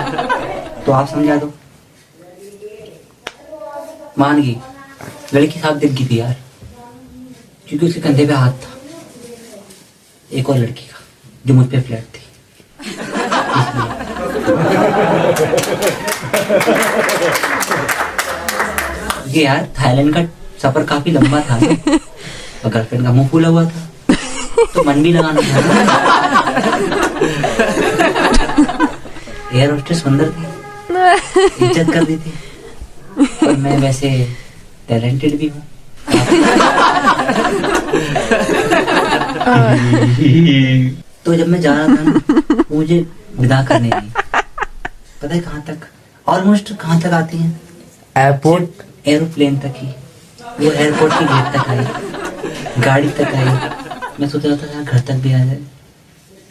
तो आप समझा दो। मान गई लड़की, साफ दिख गई थी यार, क्योंकि उसके कंधे पे हाथ था एक और लड़की का जो मुझ पे फ्लैट थी, ये यार थाईलैंड का सफर काफी लंबा था और गर्लफ्रेंड का मुंह फूला हुआ था तो मन भी लगाना था। एयर होस्टेस सुंदर थी, इज्जत कर दी थी, और मैं वैसे टैलेंटेड भी हूँ। तो जब मैं जा रहा था ना, मुझे विदा करने दी, पता है कहाँ तक, ऑलमोस्ट कहाँ तक आती हैं? एयरपोर्ट, एरोप्लेन तक ही। वो एयरपोर्ट की गेट तक आई, गाड़ी तक आई। मैं सोच रहा था यार घर तक भी आ जाए,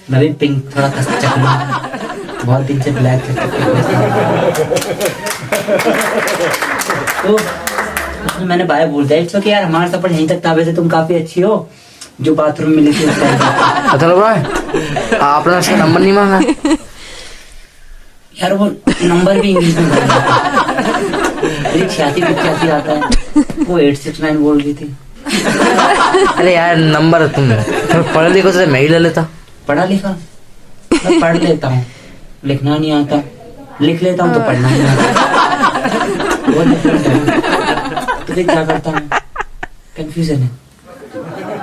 मैं भी पिंक थोड़ा कस चक लूं, बहुत दिन से ब्लैक तो उसमें मैंने बाय बोल दिया, इट्स ओके यार हमारा सफर यहीं तक था, वैसे तुम काफी अच्छी हो, जो बाथरूम मिली थी उस टाइम। आपने उसका नंबर नहीं मांगा यार? वो नंबर भी इंग्लिश में 86-85 आता है, वो 869 बोल रही थी। अरे यार नंबर तुम पढ़े लिखो से मैं ही ले लेता। पढ़ा लिखा मैं पढ़ लेता हूँ, लिखना नहीं आता, लिख लेता हूँ तो पढ़ना नहीं आता, बहुत डिफरेंट है। तो फिर क्या करता हूँ,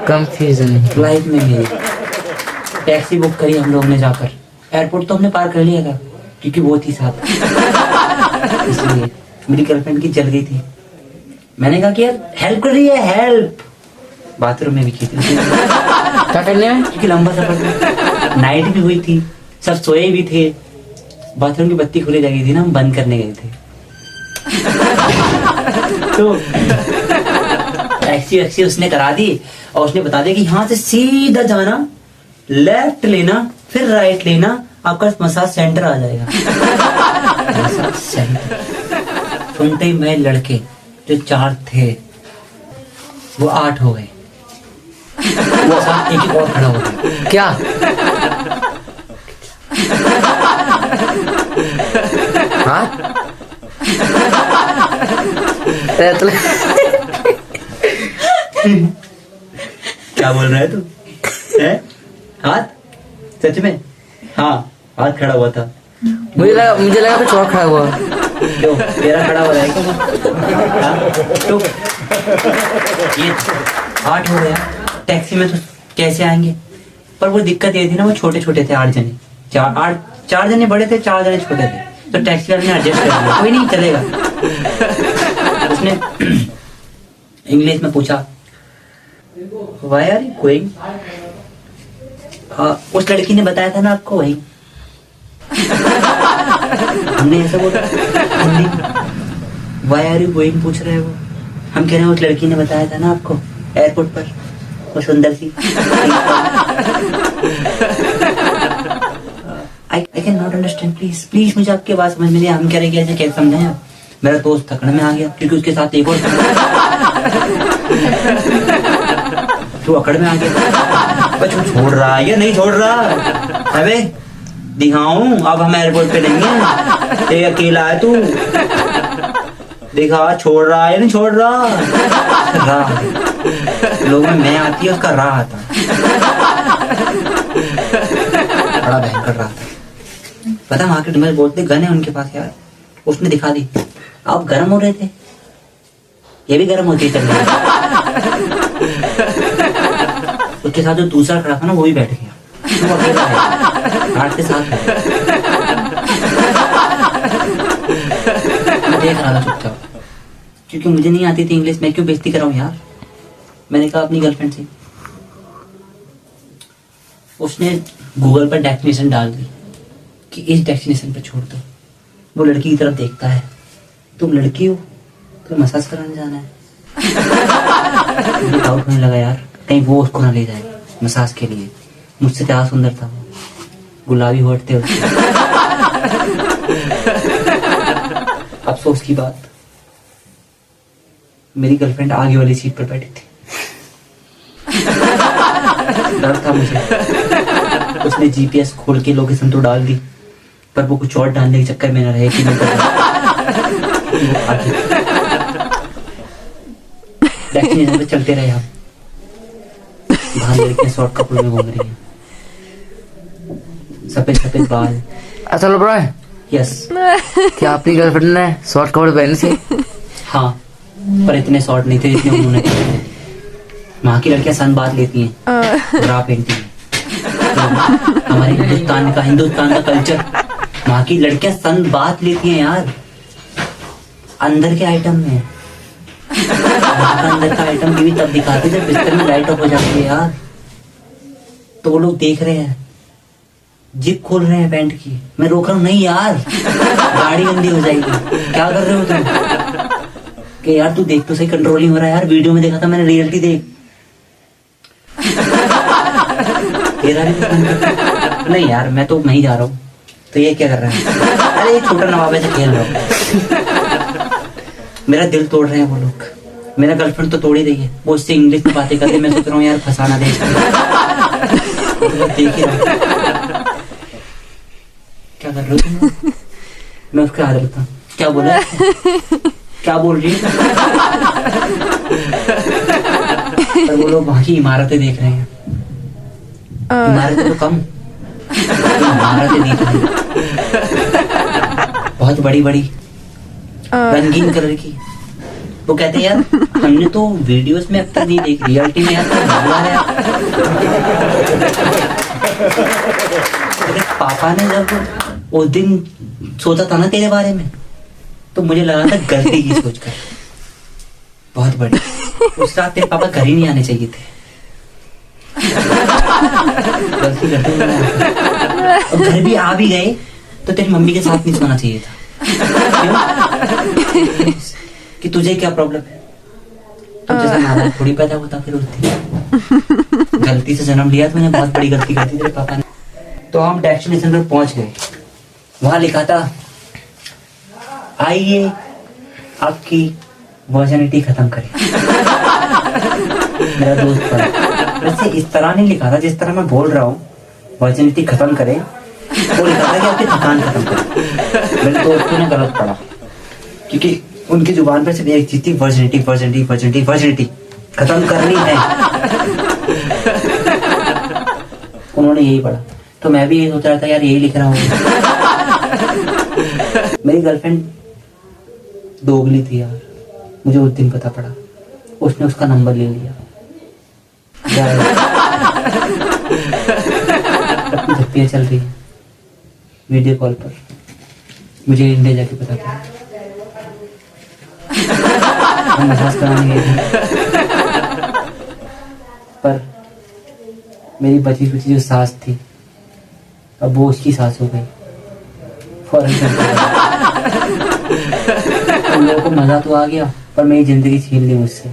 कंफ्यूजन है, लाइफ में मेरी। टैक्सी बुक करी हम लोग ने जाकर, एयरपोर्ट तो हमने पार कर लिया था क्योंकि वो थी साथ, इसलिए मेरी गर्लफ्रेंड की जल गई थी। मैंने कहा कि यार हेल्प कर रही है, हेल्प। बाथरूम में भी की थी क्या करने में, क्योंकि लंबा सफर था, नाइट भी हुई थी, सब सोए भी थे, बाथरूम की बत्ती खुली लगी थी ना, हम बंद करने गए थे। तो टैक्सी उसने करा दी और उसने बता दिया कि यहाँ से सीधा जाना, लेफ्ट लेना, फिर राइट लेना, आपका मसाज सेंटर आ जाएगा। मसाज सेंटर सुनते ही मैं लड़के जो 4 थे वो 8 हो गए, वो साथ एक और खड़ा हो गया। क्या हाँ क्या बोल रहा है तू? हाथ सच में? हाँ हाथ खड़ा हुआ था। मुझे लगा कुछ और खड़ा हुआ। क्यों तेरा खड़ा हो रहा है क्या? तो ये 8 हो गया, टैक्सी में तो कैसे आएंगे? पर वो दिक्कत ये थी ना, वो छोटे छोटे थे, 8 जने, 4 जने बड़े थे, 4 जने छोटे थे, तो टैक्सी वाले ने एडजस्ट कर दिया, कोई नहीं चलेगा। उसने इंग्लिश में पूछा व्हाई आर यू गोइंग? उस लड़की ने बताया था ना आपको, वही हमने ऐसा बोला Hindi, why are you going पूछ रहे हो, हम कह रहे हैं उस लड़की ने बताया था ना आपको एयरपोर्ट पर, वो सुंदर सी। I can not understand, please मुझे आपकी आवाज समझ में नहीं, हम कह रहे हैं कैसे समझाएं आप? मेरा दोस्त थकड़ में आ गया क्योंकि उसके साथ एक और तो अकड़ में आ गया, बच्चों छोड़ रहा है या नहीं छोड़ रहा? अबे दिखाऊं, अब हम एयरपोर्ट पे नहीं है, ये अकेला है तू, देखा छोड़ रहा है नहीं छोड़ रहा? राह लोगों में मैं आती है, उसका राह आता, बड़ा भयंकर राह था। पता मार्केट में बोलते गन है उनके पास यार, उसने दिखा दी। आप गर्म हो रहे थे, ये भी गर्म होती है चलने। उसके साथ जो दूसरा खड़ा था ना वो भी बैठ गया। तू अकेला है, गार्ड के साथ है। मैं देख रहा था चुपचाप, क्योंकि मुझे नहीं आती थी इंग्लिश, मैं क्यों बेइज्जती कर रहा हूँ यार। मैंने कहा अपनी गर्लफ्रेंड से, उसने गूगल पर डेस्टिनेशन डाल दी कि इस डेस्टिनेशन पे छोड़ दो। वो लड़की की तरफ देखता है, तुम लड़की हो तो मसाज कराने जाना है। मुझे डाउट होने लगा यार, कहीं वो उसको ना ले जाए मसाज के लिए। मुझसे क्या सुंदर था वो, गुलाबी होठ थे उसके। अफसोस की बात, मेरी गर्लफ्रेंड आगे वाली सीट पर बैठी थी। डर था मुझे। उसने जीपीएस खोल के लोकेशन तो डाल दी, पर वो कुछ और डालने के चक्कर में न रहे कि मैं वो आगे डेस्टिनेशन पे चलते रहे। हम बाहर लड़कियां शॉर्ट कपड़ों में घूम रही हैं, सफेद सफेद बाल। असल ब्रो है यस, क्या आपकी गर्लफ्रेंड ने शॉर्ट कपड़े पहने थे? हाँ, पर इतने शॉर्ट नहीं थे जितने उन्होंने पहने थे। वहाँ की लड़कियां सन बात लेती हैं, ब्रा पहनती हैं। हमारे हिंदुस्तान का कल्चर, वहाँ की लड़कियां सन बात लेती हैं यार, अंदर के आइटम में। अंदर का आइटम भी तब दिखाते जब बिस्तर में लाइट ऑफ हो जाती है यार। तो वो लोग देख रहे हैं, जिप खोल रहे हैं पैंट की। मैं रोक रहा हूँ, नहीं यार गाड़ी गंदी हो जाएगी। क्या कर रहे हो तुम? कि यार तू देख तो सही, कंट्रोल नहीं हो रहा यार। वीडियो में देखा था मैंने, रियलिटी देख। तेरा भी तो नहीं यार, मैं तो नहीं जा रहा हूँ। तो ये क्या कर रहा है? अरे ये छोटा नवाब ऐसे खेल रहा हूँ। मेरा दिल तोड़ रहे हैं वो लोग। मेरा गर्लफ्रेंड तो तोड़ ही रही है, वो उससे इंग्लिश में बातें करते। मैं सोच रहा हूँ यार फंसाना दे। तो देख ही रहा, क्या कर रहे हो तुम? मैं उसके हाथ रहता हूँ। क्या बोला? क्या बोल रही है? पर वो लोग वहाँ की इमारतें देख रहे हैं। इमारतें तो कम, इमारतें देख रहे हैं, बहुत बड़ी बड़ी, रंगीन कलर की। वो कहते हैं यार हमने तो वीडियोस में अब तक नहीं देखी, रियलिटी में यार तो मजा है। पापा ने जब उस दिन सोचा था ना तेरे बारे में, तो मुझे लगा था गलती की सोचकर, बहुत बड़ी। उस रात तेरे पापा घर ही नहीं आने चाहिए थे। गलती करते और घर भी आ भी गए तो तेरी मम्मी के साथ नहीं सोना चाहिए था। क्यों? कि तुझे क्या प्रॉब्लम है? तुम जैसा नाला थोड़ी पैदा होता फिर होती। गलती से जन्म लिया तो मैंने, बहुत बड़ी गलती कर दी तेरे पापा ने। तो हम डेस्टिनेशन पर पहुंच गए। वहां लिखा था आइए आपकी वर्जिनिटी खत्म करें। मेरा दोस्त पढ़ा, वैसे इस तरह नहीं लिखा था जिस तरह मैं बोल रहा हूँ, वर्जिनिटी खत्म करें। वो लिखा था कि आपकी थकान खत्म करें। मेरे दोस्तों ने गलत पढ़ा, क्योंकि उनकी जुबान पर सिर्फ एक चीज थी, वर्जिनिटी वर्जिनिटी वर्जिनिटी वर्जिनिटी खत्म करनी है। उन्होंने यही पढ़ा, तो मैं भी यही सोच रहा था यार यही लिख रहा हूँ। मेरी गर्लफ्रेंड दोगली थी यार, मुझे उस दिन पता पड़ा। उसने उसका नंबर ले लिया, अपनी झप्पियाँ चल रही है वीडियो कॉल पर। मुझे इंडिया जाके पता पड़ा, हम मसाज कराने गए थे। पर मेरी बची कुची जो सास थी, अब वो उसकी सास हो गई। फौरन उन लोगों को मजा तो आ गया, पर मेरी जिंदगी छीन ली मुझसे।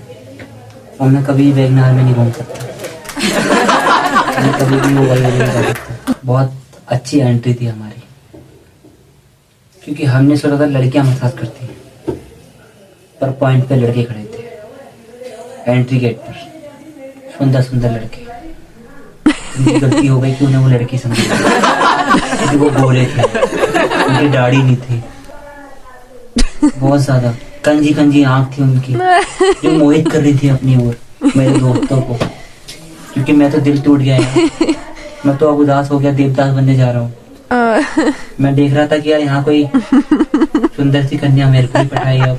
और मैं कभी वैगनार में नहीं घूम सकता, मैं कभी भी वो वाली नहीं कर सकता। बहुत अच्छी एंट्री थी हमारी, क्योंकि हमने सोचा था लड़कियां मसाज करती हैं, पर पॉइंट पे लड़के खड़े थे एंट्री गेट पर, सुंदर सुंदर लड़के। उनकी गलती हो गई कि उन्हें वो लड़की समझी, क्योंकि वो गोरे थे, उनकी दाढ़ी नहीं थी, बहुत ज्यादा कंजी कंजी आंख थी उनकी, जो मोहित कर रही थी अपनी ओर मेरे दोस्तों को। क्योंकि मैं तो दिल टूट गया है, मैं तो अब उदास हो गया, देवदास बनने जा रहा हूँ। मैं देख रहा था कि यार यहाँ कोई सुंदर सी कन्या मेरे को ही पटाई अब।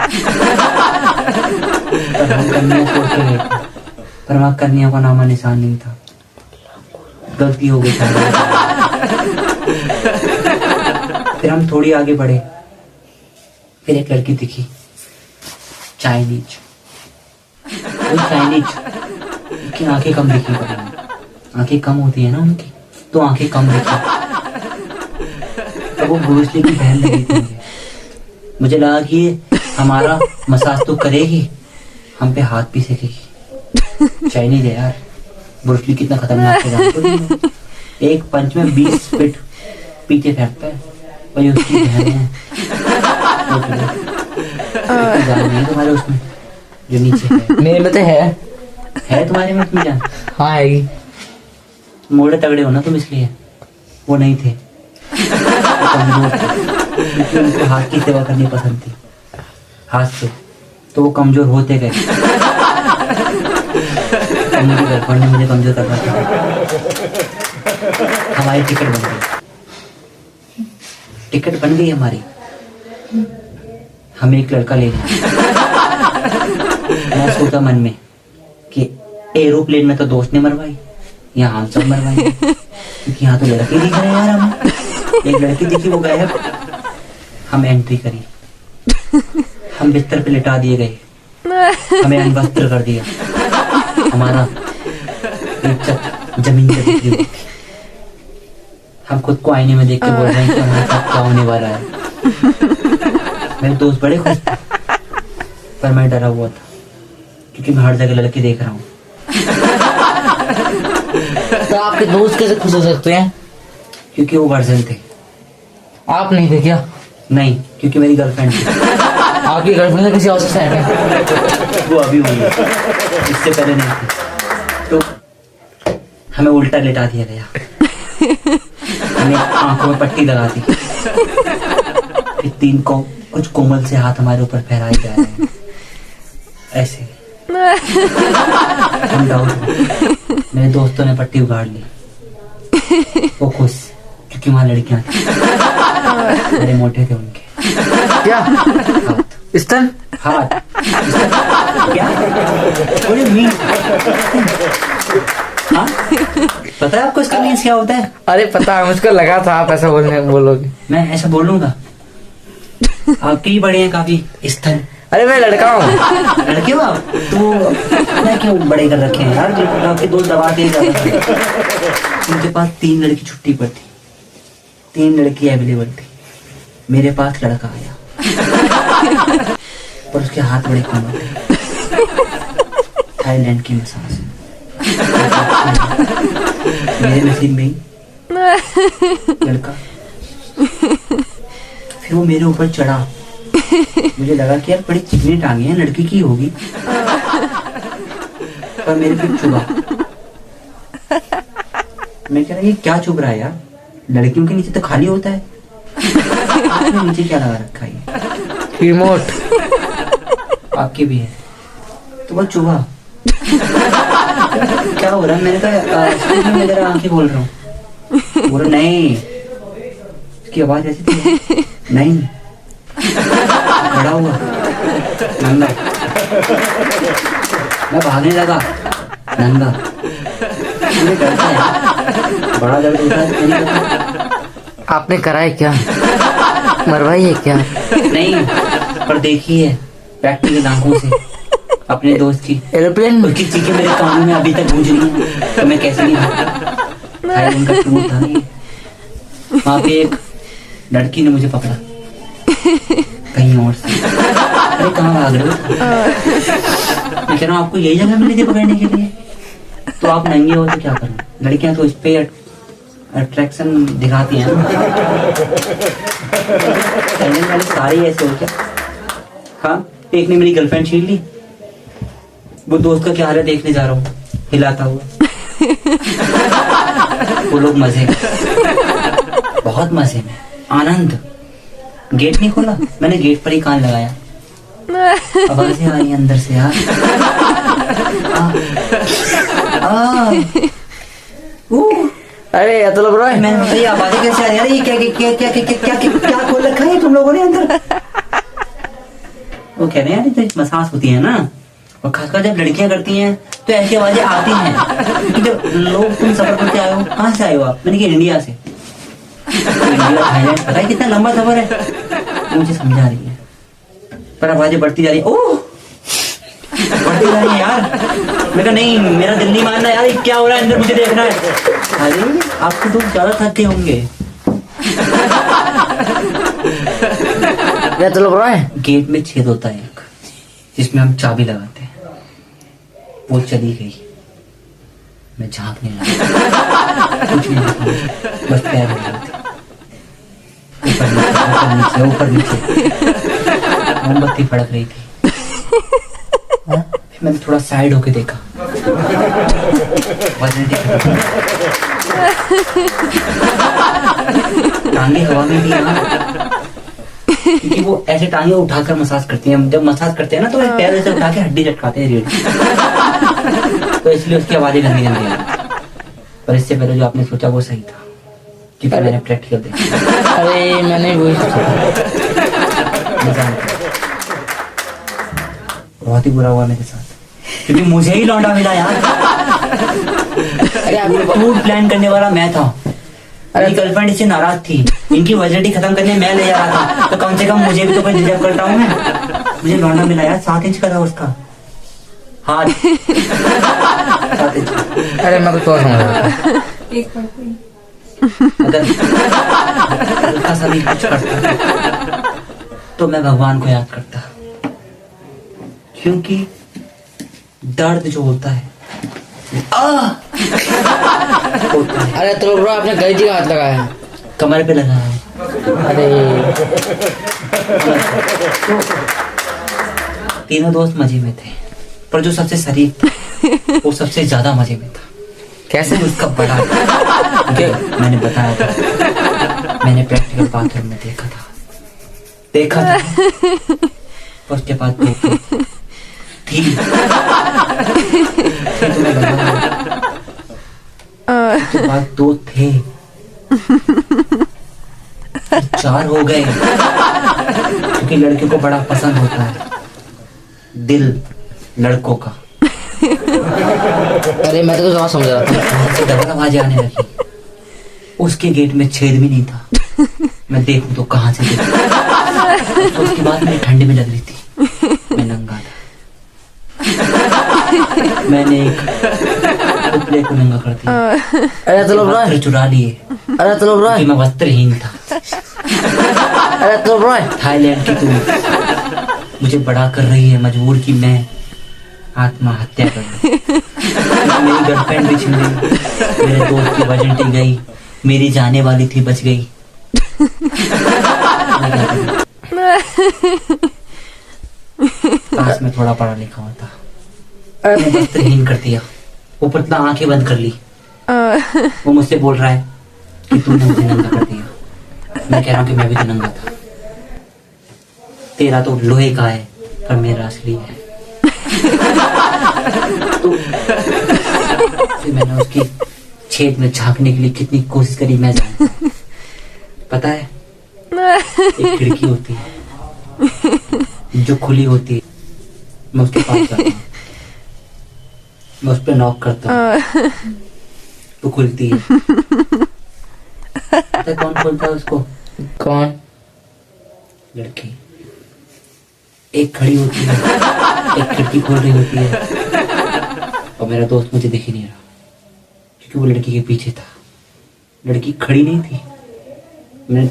पर हम कन्या सोच के गए थे, पर वहाँ कन्या का नामा निशान नहीं था। गलती हो गई शायद। फिर हम थोड़ी आगे बढ़े, फिर एक लड़की दिखी, चाइनीज। वो चाइनीज की आंखें कम दिखी, पता नहीं आंखें कम होती है ना उनकी, तो आंखें कम दिखी। तो वो ब्रूस ली की बहन लगी थी मुझे लगा कि ये हमारा मसाज तो करेगी, हम पे हाथ भी सेकेगी। चाइनीज है यार, ब्रूस ली कितना खतरनाक है जानते हो? एक पंच में 20 फीट पीछे फेंकता है, वही उसकी बहन है। जान नहीं है तुम्हारे उसमें जो नीचे है? मेरे में तो है तुम्हारे में इतनी जान? हाँ आएगी। मोड़े तगड़े हो ना तुम, इसलिए वो नहीं थे। वो कमजोर थे, क्योंकि उनको हाथ की सेवा करनी पसंद थी, हाथ से, तो वो कमजोर होते गए। मेरी गर्लफ्रेंड ने मुझे कमजोर करना था। हमारी टिकट बन गई, टिकट बन गई हमारी। हमें एक लड़का ले गया। मैं सोचा मन में कि एरोप्लेन में तो दोस्त ने मरवाई, यहाँ हम सब मरवाई, क्योंकि यहाँ तो लड़के दिख रहे हैं यार। हमें एक लड़की दिखी, वो गायब। हम एंट्री करी, हम बिस्तर पे लिटा दिए गए, हमें अनवस्त्र कर दिया, हमारा इज्जत जमीन पे बिखरी हुई। हम खुद को आईने में देख के बोल रहे हैं कि हमारे साथ क्या होने वाला है। मेरे दोस्त बड़े खुश थे, पर मैं डरा हुआ था, क्योंकि मैं हर जगह लड़के देख रहा हूँ। तो आपके दोस्त कैसे खुश हो सकते हैं? क्योंकि वो वर्जन थे। आप नहीं थे क्या? नहीं, क्योंकि मेरी गर्लफ्रेंड थी। आपकी गर्लफ्रेंड किसी और से सेट है? वो अभी हुई है, इससे पहले नहीं थी। तो हमें उल्टा लेटा दिया गया, हमें आंखों में पट्टी लगा दी, फिर 3 को कुछ कोमल से हाथ हमारे ऊपर फहराए जा रहे हैं ऐसे। हम डाउट, मेरे दोस्तों ने पट्टी उगाड़ ली, वो खुश, क्योंकि वहां लड़कियां थी, बड़े मोटे थे उनके। क्या हाथ, स्तन? हाथ, क्या थोड़ी मीन। हाँ, पता है आपको इसका मीन्स क्या होता है? अरे पता है, मुझको लगा था आप ऐसा बोलोगे। मैं ऐसा बोलूंगा? आपके ही बड़े हैं काफी स्तन। अरे मैं लड़का हूँ। लड़के हो आप तो मैं क्यों बड़े कर रखे हैं यार? जो आपके दोस्त दबाते हैं। उनके पास 3 लड़की छुट्टी पर थी, 3 लड़की अवेलेबल थी, मेरे पास लड़का आया, पर उसके हाथ बड़े कोमल थे। थाईलैंड की मसाज मेरे नसीब में ही लड़का। फिर वो मेरे ऊपर चढ़ा, मुझे लगा कि यार बड़ी चिकनी टांगे हैं, लड़की की होगी, पर मेरे फिर चुभा। मैं कह रहा ये क्या चुभ रहा है यार? लड़कियों के नीचे तो खाली होता है, आपने नीचे क्या लगा रखा है? रिमोट। आपके भी है। तो वो चुभा, क्या हो रहा है? मैंने कहा मैं जरा आंखें खोल रहा हूँ। बोला नहीं, उसकी आवाज ऐसी थी, नहीं। खड़ा हुआ नंगा, मैं भागने लगा नंगा। मुझे डरता है, बड़ा दर्द होता है। आपने कराए क्या? मरवाई है क्या? नहीं, पर देखी है प्रैक्टिकल आंखों से अपने दोस्त की। एरोप्लेन में? उसकी चीखें मेरे कानों में अभी तक गूंज रही हैं, तो मैं कैसे नहीं भागता? उनका टूर था ये। वहाँ पे एक लड़की ने मुझे पकड़ा कहीं और से। अरे कहाँ भाग रहे हो? मैं कह रहा हूँ आपको यही जगह मिली थी पकड़ने के लिए, तो आप नंगे हो तो क्या करूँ? लड़कियां तो इस पे अट्रैक्शन दिखाती हैं। वाले सारे ऐसे हो क्या? हाँ, एक ने मेरी गर्लफ्रेंड छीन ली, वो दोस्त का क्या हाल है देखने जा रहा हूँ, हिलाता हुआ। वो लोग मजे, बहुत मजे में, आनंद। गेट नहीं खोला, मैंने गेट पर ही कान लगाया, आवाजें आ रही अंदर से यार। अरे ये तो लग रहा है। मैं ये आवाजें कैसे आ रही है? ये क्या क्या क्या क्या क्या क्या क्या क्या खोल रखा है तुम लोगों ने अंदर? वो कह रहे हैं यार मसाज होती है ना, और खासकर जब लड़कियां करती हैं तो ऐसी आवाजें आती हैं, क्योंकि जब लोग तुम सफर करके आए हो, कहाँ से आए हो आप? मैंने कहा इंडिया से। तो इंडिया थाईलैंड, पता है कितना लंबा सफर है, मुझे समझा रही है, पर आवाजें बढ़ती जा रही है। ओह बढ़ती जा रही है यार। मैं कहा नहीं, मेरा दिल नहीं मानना यार, क्या हो रहा है अंदर, मुझे देखना है। अरे आपके दोस्त ज्यादा थके होंगे। क्या चलो रहा है? गेट में छेद होता है एक, जिसमें हम चाबी लगाते हैं। वो चली गई, मैं झांकने लगा, कुछ नहीं दिखा, बस पैर हो रहे थे ऊपर नीचे, मोमबत्ती फड़क रही थी। फिर मैंने थोड़ा साइड होके देखा, टांगे हवा में भी यहाँ, क्योंकि वो ऐसे टांगे उठाकर मसाज करती हैं। जब मसाज करते हैं ना तो पैर ऐसे उठा के हड्डी लटकाते हैं रीढ़, तो इसलिए उसकी आवाजें गंदी गंदी आ रही। पर इससे पहले जो आपने सोचा वो सही था, क्योंकि मैंने प्रैक्टिकल देखा। अरे मैंने वही सोचा। बहुत ही बुरा हुआ मेरे साथ, क्योंकि मुझे ही लौंडा मिला यार। अरे टूर प्लान करने वाला मैं था, मेरी गर्लफ्रेंड इससे नाराज थी, इनकी वर्जिनिटी खत्म करने मैं ले जा रहा था, तो कम से कम मुझे भी तो कोई डिजर्व करता हूँ मैं। मुझे लौंडा मिला यार, 7 इंच का था उसका हाथ। 7 इंच। अरे मैं कुछ और समझ रहा था। एक बार कोई अगर उसका सभी कुछ करता तो मैं भगवान को याद करता, क्योंकि दर्द जो होता है होता है। अरे तो ब्रो आपने गलती जगह हाथ लगाया। कमर पे लगा है। अरे तो तीनों दोस्त मजे में थे, पर जो सबसे शरीफ था वो सबसे ज्यादा मजे में था। कैसे? उसका बड़ा मैंने बताया था, मैंने प्रैक्टिकल बाथरूम में देखा था उसके बाद थी तुम्हें बता, उसके बाद 2 थे, 4 हो गए, क्योंकि लड़कियों को बड़ा पसंद होता है दिल लड़कों का। अरे मैं तो कुछ और समझ रहा था। डबल आवाजें आने लगी, उसके गेट में छेद भी नहीं था, मैं देखूं तो कहां से देखूं। तो उसके बाद मेरी ठंड में लग रही थी, मैं नंगा था। मैंने एक पुतले को नंगा कर दिया। अरे चलो ब्रो, वस्त्र चुरा लिए, अरे चलो ब्रो, क्योंकि मैं वस्त्रहीन था। अरे चलो ब्रो, थाईलैंड की तू मुझे बड़ा कर रही है, मजबूर की मैं आत्महत्या कर लूं। मेरी गर्लफ्रेंड भी छिन गई, मेरे दोस्त की वर्जिनिटी गई, मेरी जाने वाली थी बच गई। काश मैं थोड़ा पढ़ा लिखा होता। मैंने वस्त्रहीन कर दिया, वो पुतला आंखें बंद कर ली। वो मुझसे बोल रहा है कि तूने मुझे नंगा कर दिया। मैं कह रहा हूँ कि मैं भी तो नंगा था। तेरा तो लोहे का है, पर मेरा असली है। तो फिर मैंने उसकी छेद में झांकने के लिए कितनी कोशिश करी मैं जानता हूं। पता है, एक खिड़की होती है जो खुली होती है, मैं उसके पास जाता हूँ, मैं उस पर नॉक करता हूँ, तो खुलती है। पता है कौन खोलता है उसको? कौन? लड़की। एक खड़ी होती है, एक खिड़की खोल रही होती है, और मेरा दोस्त मुझे दिख ही नहीं रहा, क्योंकि वो लड़की के पीछे था। लड़की खड़ी नहीं थी, मैंने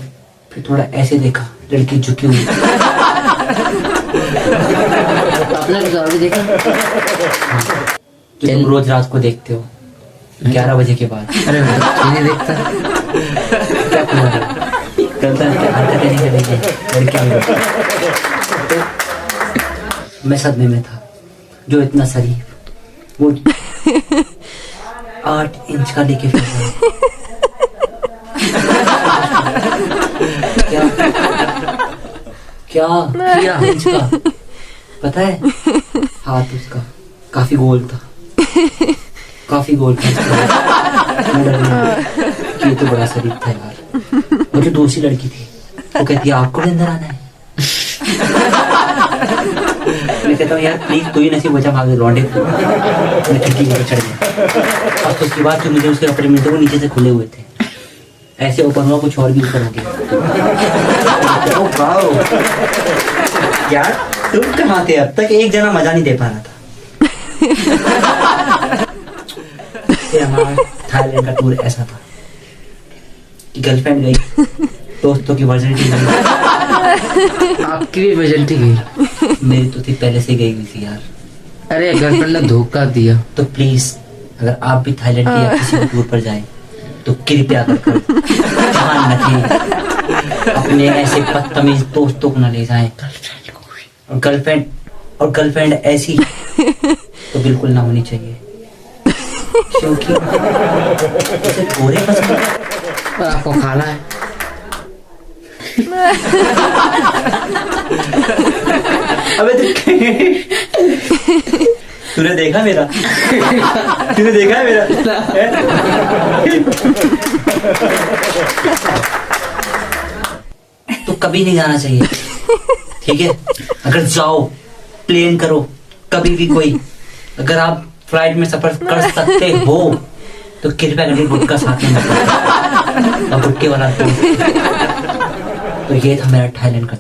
फिर थोड़ा ऐसे देखा, लड़की झुकी हुई। आपने कुछ और भी देखा? जो तुम रोज रात को देखते हो 11 बजे के बाद। अरे मैं तो नहीं देखता। क्या करता है, क्या हरकतें नहीं करेगी लड़कियां। तो मैं सदमे में था, जो इतना शरीफ वो 8 इंच का लेके फिर रहा है। क्या क्या किया इंच का? पता है, हाथ उसका काफी गोल था, काफी गोल था। मैं डर गया कि ये तो बड़ा शरीफ था यार। वो जो दूसरी लड़की थी वो कहती है आपको भी अंदर आना है। मैं कहता हूँ यार प्लीज तू ही नसीब बचा भाग लौंडे मैं खिड़की के ऊपर चढ़ गया। और तो उसके बाद जो मुझे उसके कपड़े मिलते वो नीचे से खुले हुए थे, ऐसे ओपन हुआ कुछ और भी ऊपर हो गया। ओ वाओ यार तुम कहाँ थे? अब तक एक जना मजा नहीं दे पा रहा था। फिर हमारा थाईलैंड का टूर ऐसा था कि गर्लफ्रेंड गई, दोस्तों की वर्जिनिटी गई, आपकी भी वर्जिनिटी गई? मेरी तो थी पहले से गई हुई थी यार। अरे गर्लफ्रेंड ने धोखा दिया। तो प्लीज अगर आप भी थाईलैंड की या किसी भी टूर पर जाएं तो कृपया कर ध्यान रखें, अपने ऐसे बदतमीज दोस्तों को न ले जाएं। और गर्लफ्रेंड ऐसी तो बिल्कुल ना होनी चाहिए, क्योंकि उसे गोरे पसंद है और आपको खाना है। अबे तूने देखा मेरा तूने देखा है मेरा तो कभी नहीं जाना चाहिए, ठीक है? अगर जाओ प्लेन करो कभी भी कोई, अगर आप फ्लाइट में सफर कर सकते हो तो कृपया करके गुटखा साथ में मत लो। और गुटके वाला तो ये था मेरा थाईलैंड का।